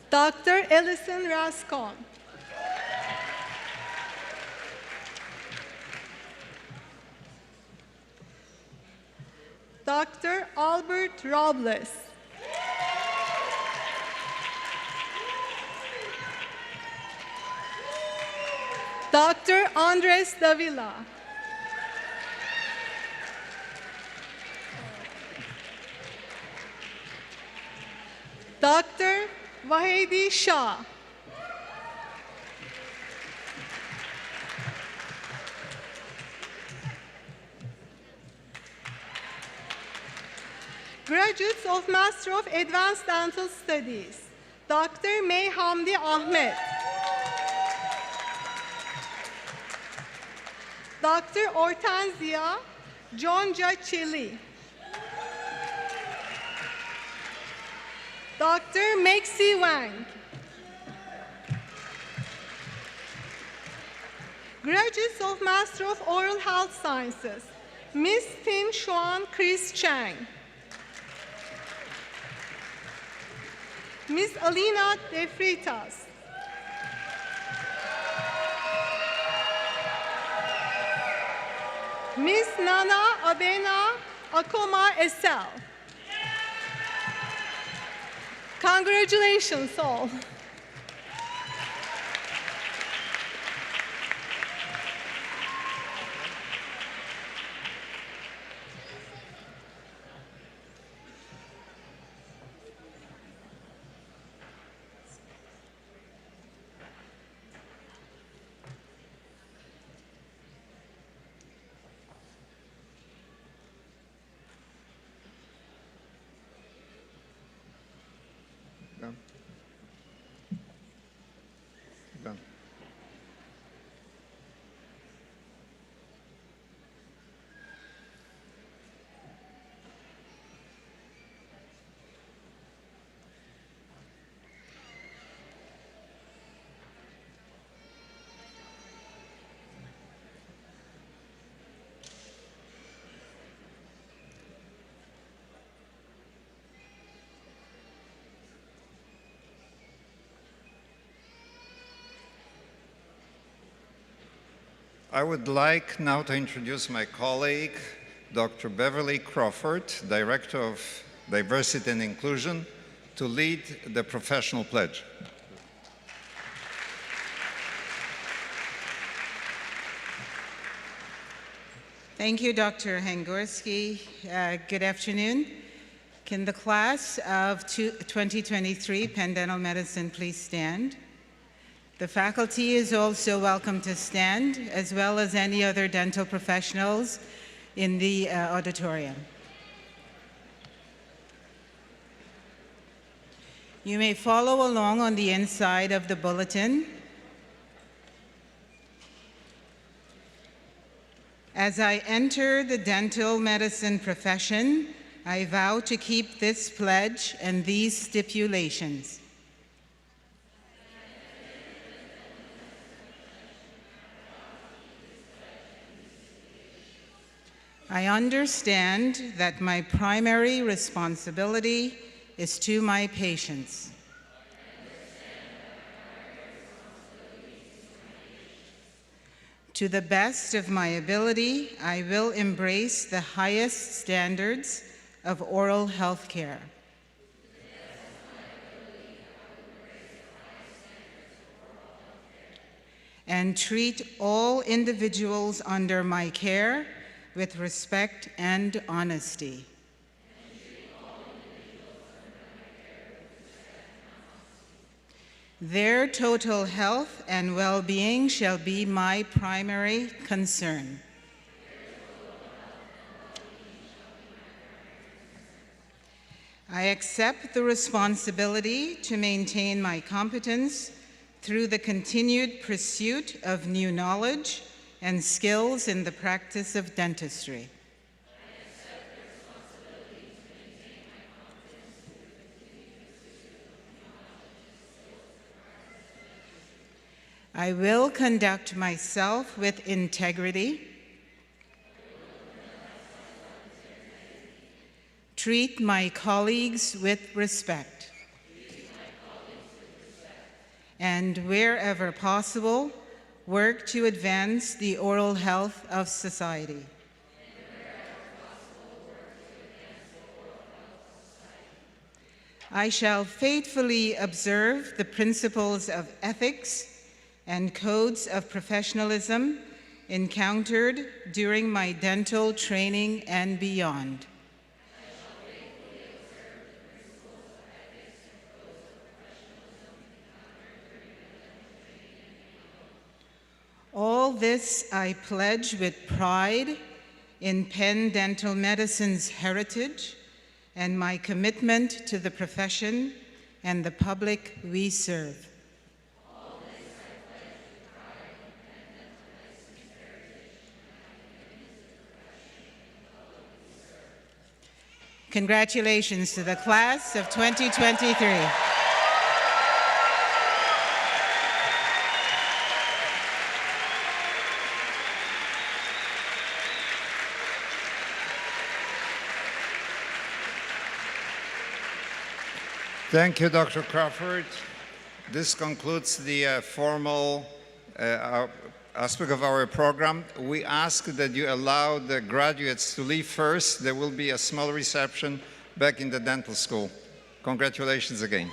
Dr. Ellison Rascon. Dr. Albert Robles. Dr. Andres Davila. Dr. Wahidi Shah. Graduates of Master of Advanced Dental Studies, Dr. May Hamdi Ahmed, Dr. Ortenzia Jonja Chili, Dr. Maxi Wang, graduates of Master of Oral Health Sciences, Ms. Tin Xuan Chris Chang, Ms. Alina De Fritas, Ms. Nana Abena Akoma Esel. Congratulations all. Done. Done. I would like now to introduce my colleague, Dr. Beverly Crawford, Director of Diversity and Inclusion, to lead the professional pledge. Thank you, Dr. Hangorski. Good afternoon. Can the class of 2023 Penn Dental Medicine please stand? The faculty is also welcome to stand, as well as any other dental professionals in the auditorium. You may follow along on the inside of the bulletin. As I enter the dental medicine profession, I vow to keep this pledge and these stipulations. I understand that my primary responsibility is to my patients. To the best of my ability, I will embrace the highest standards of oral health care. And treat all individuals under my care with respect and honesty. Their total health and well-being shall be my primary concern. I accept the responsibility to maintain my competence through the continued pursuit of new knowledge and skills in the practice of dentistry. I will conduct myself with integrity, treat my colleagues with respect, and wherever possible, work to advance the oral health of society. I shall faithfully observe the principles of ethics and codes of professionalism encountered during my dental training and beyond. All this I pledge with pride in Penn Dental Medicine's heritage and my commitment to the profession and the public we serve. Congratulations to the class of 2023. Thank you, Dr. Crawford. This concludes the formal aspect of our program. We ask that you allow the graduates to leave first. There will be a small reception back in the dental school. Congratulations again.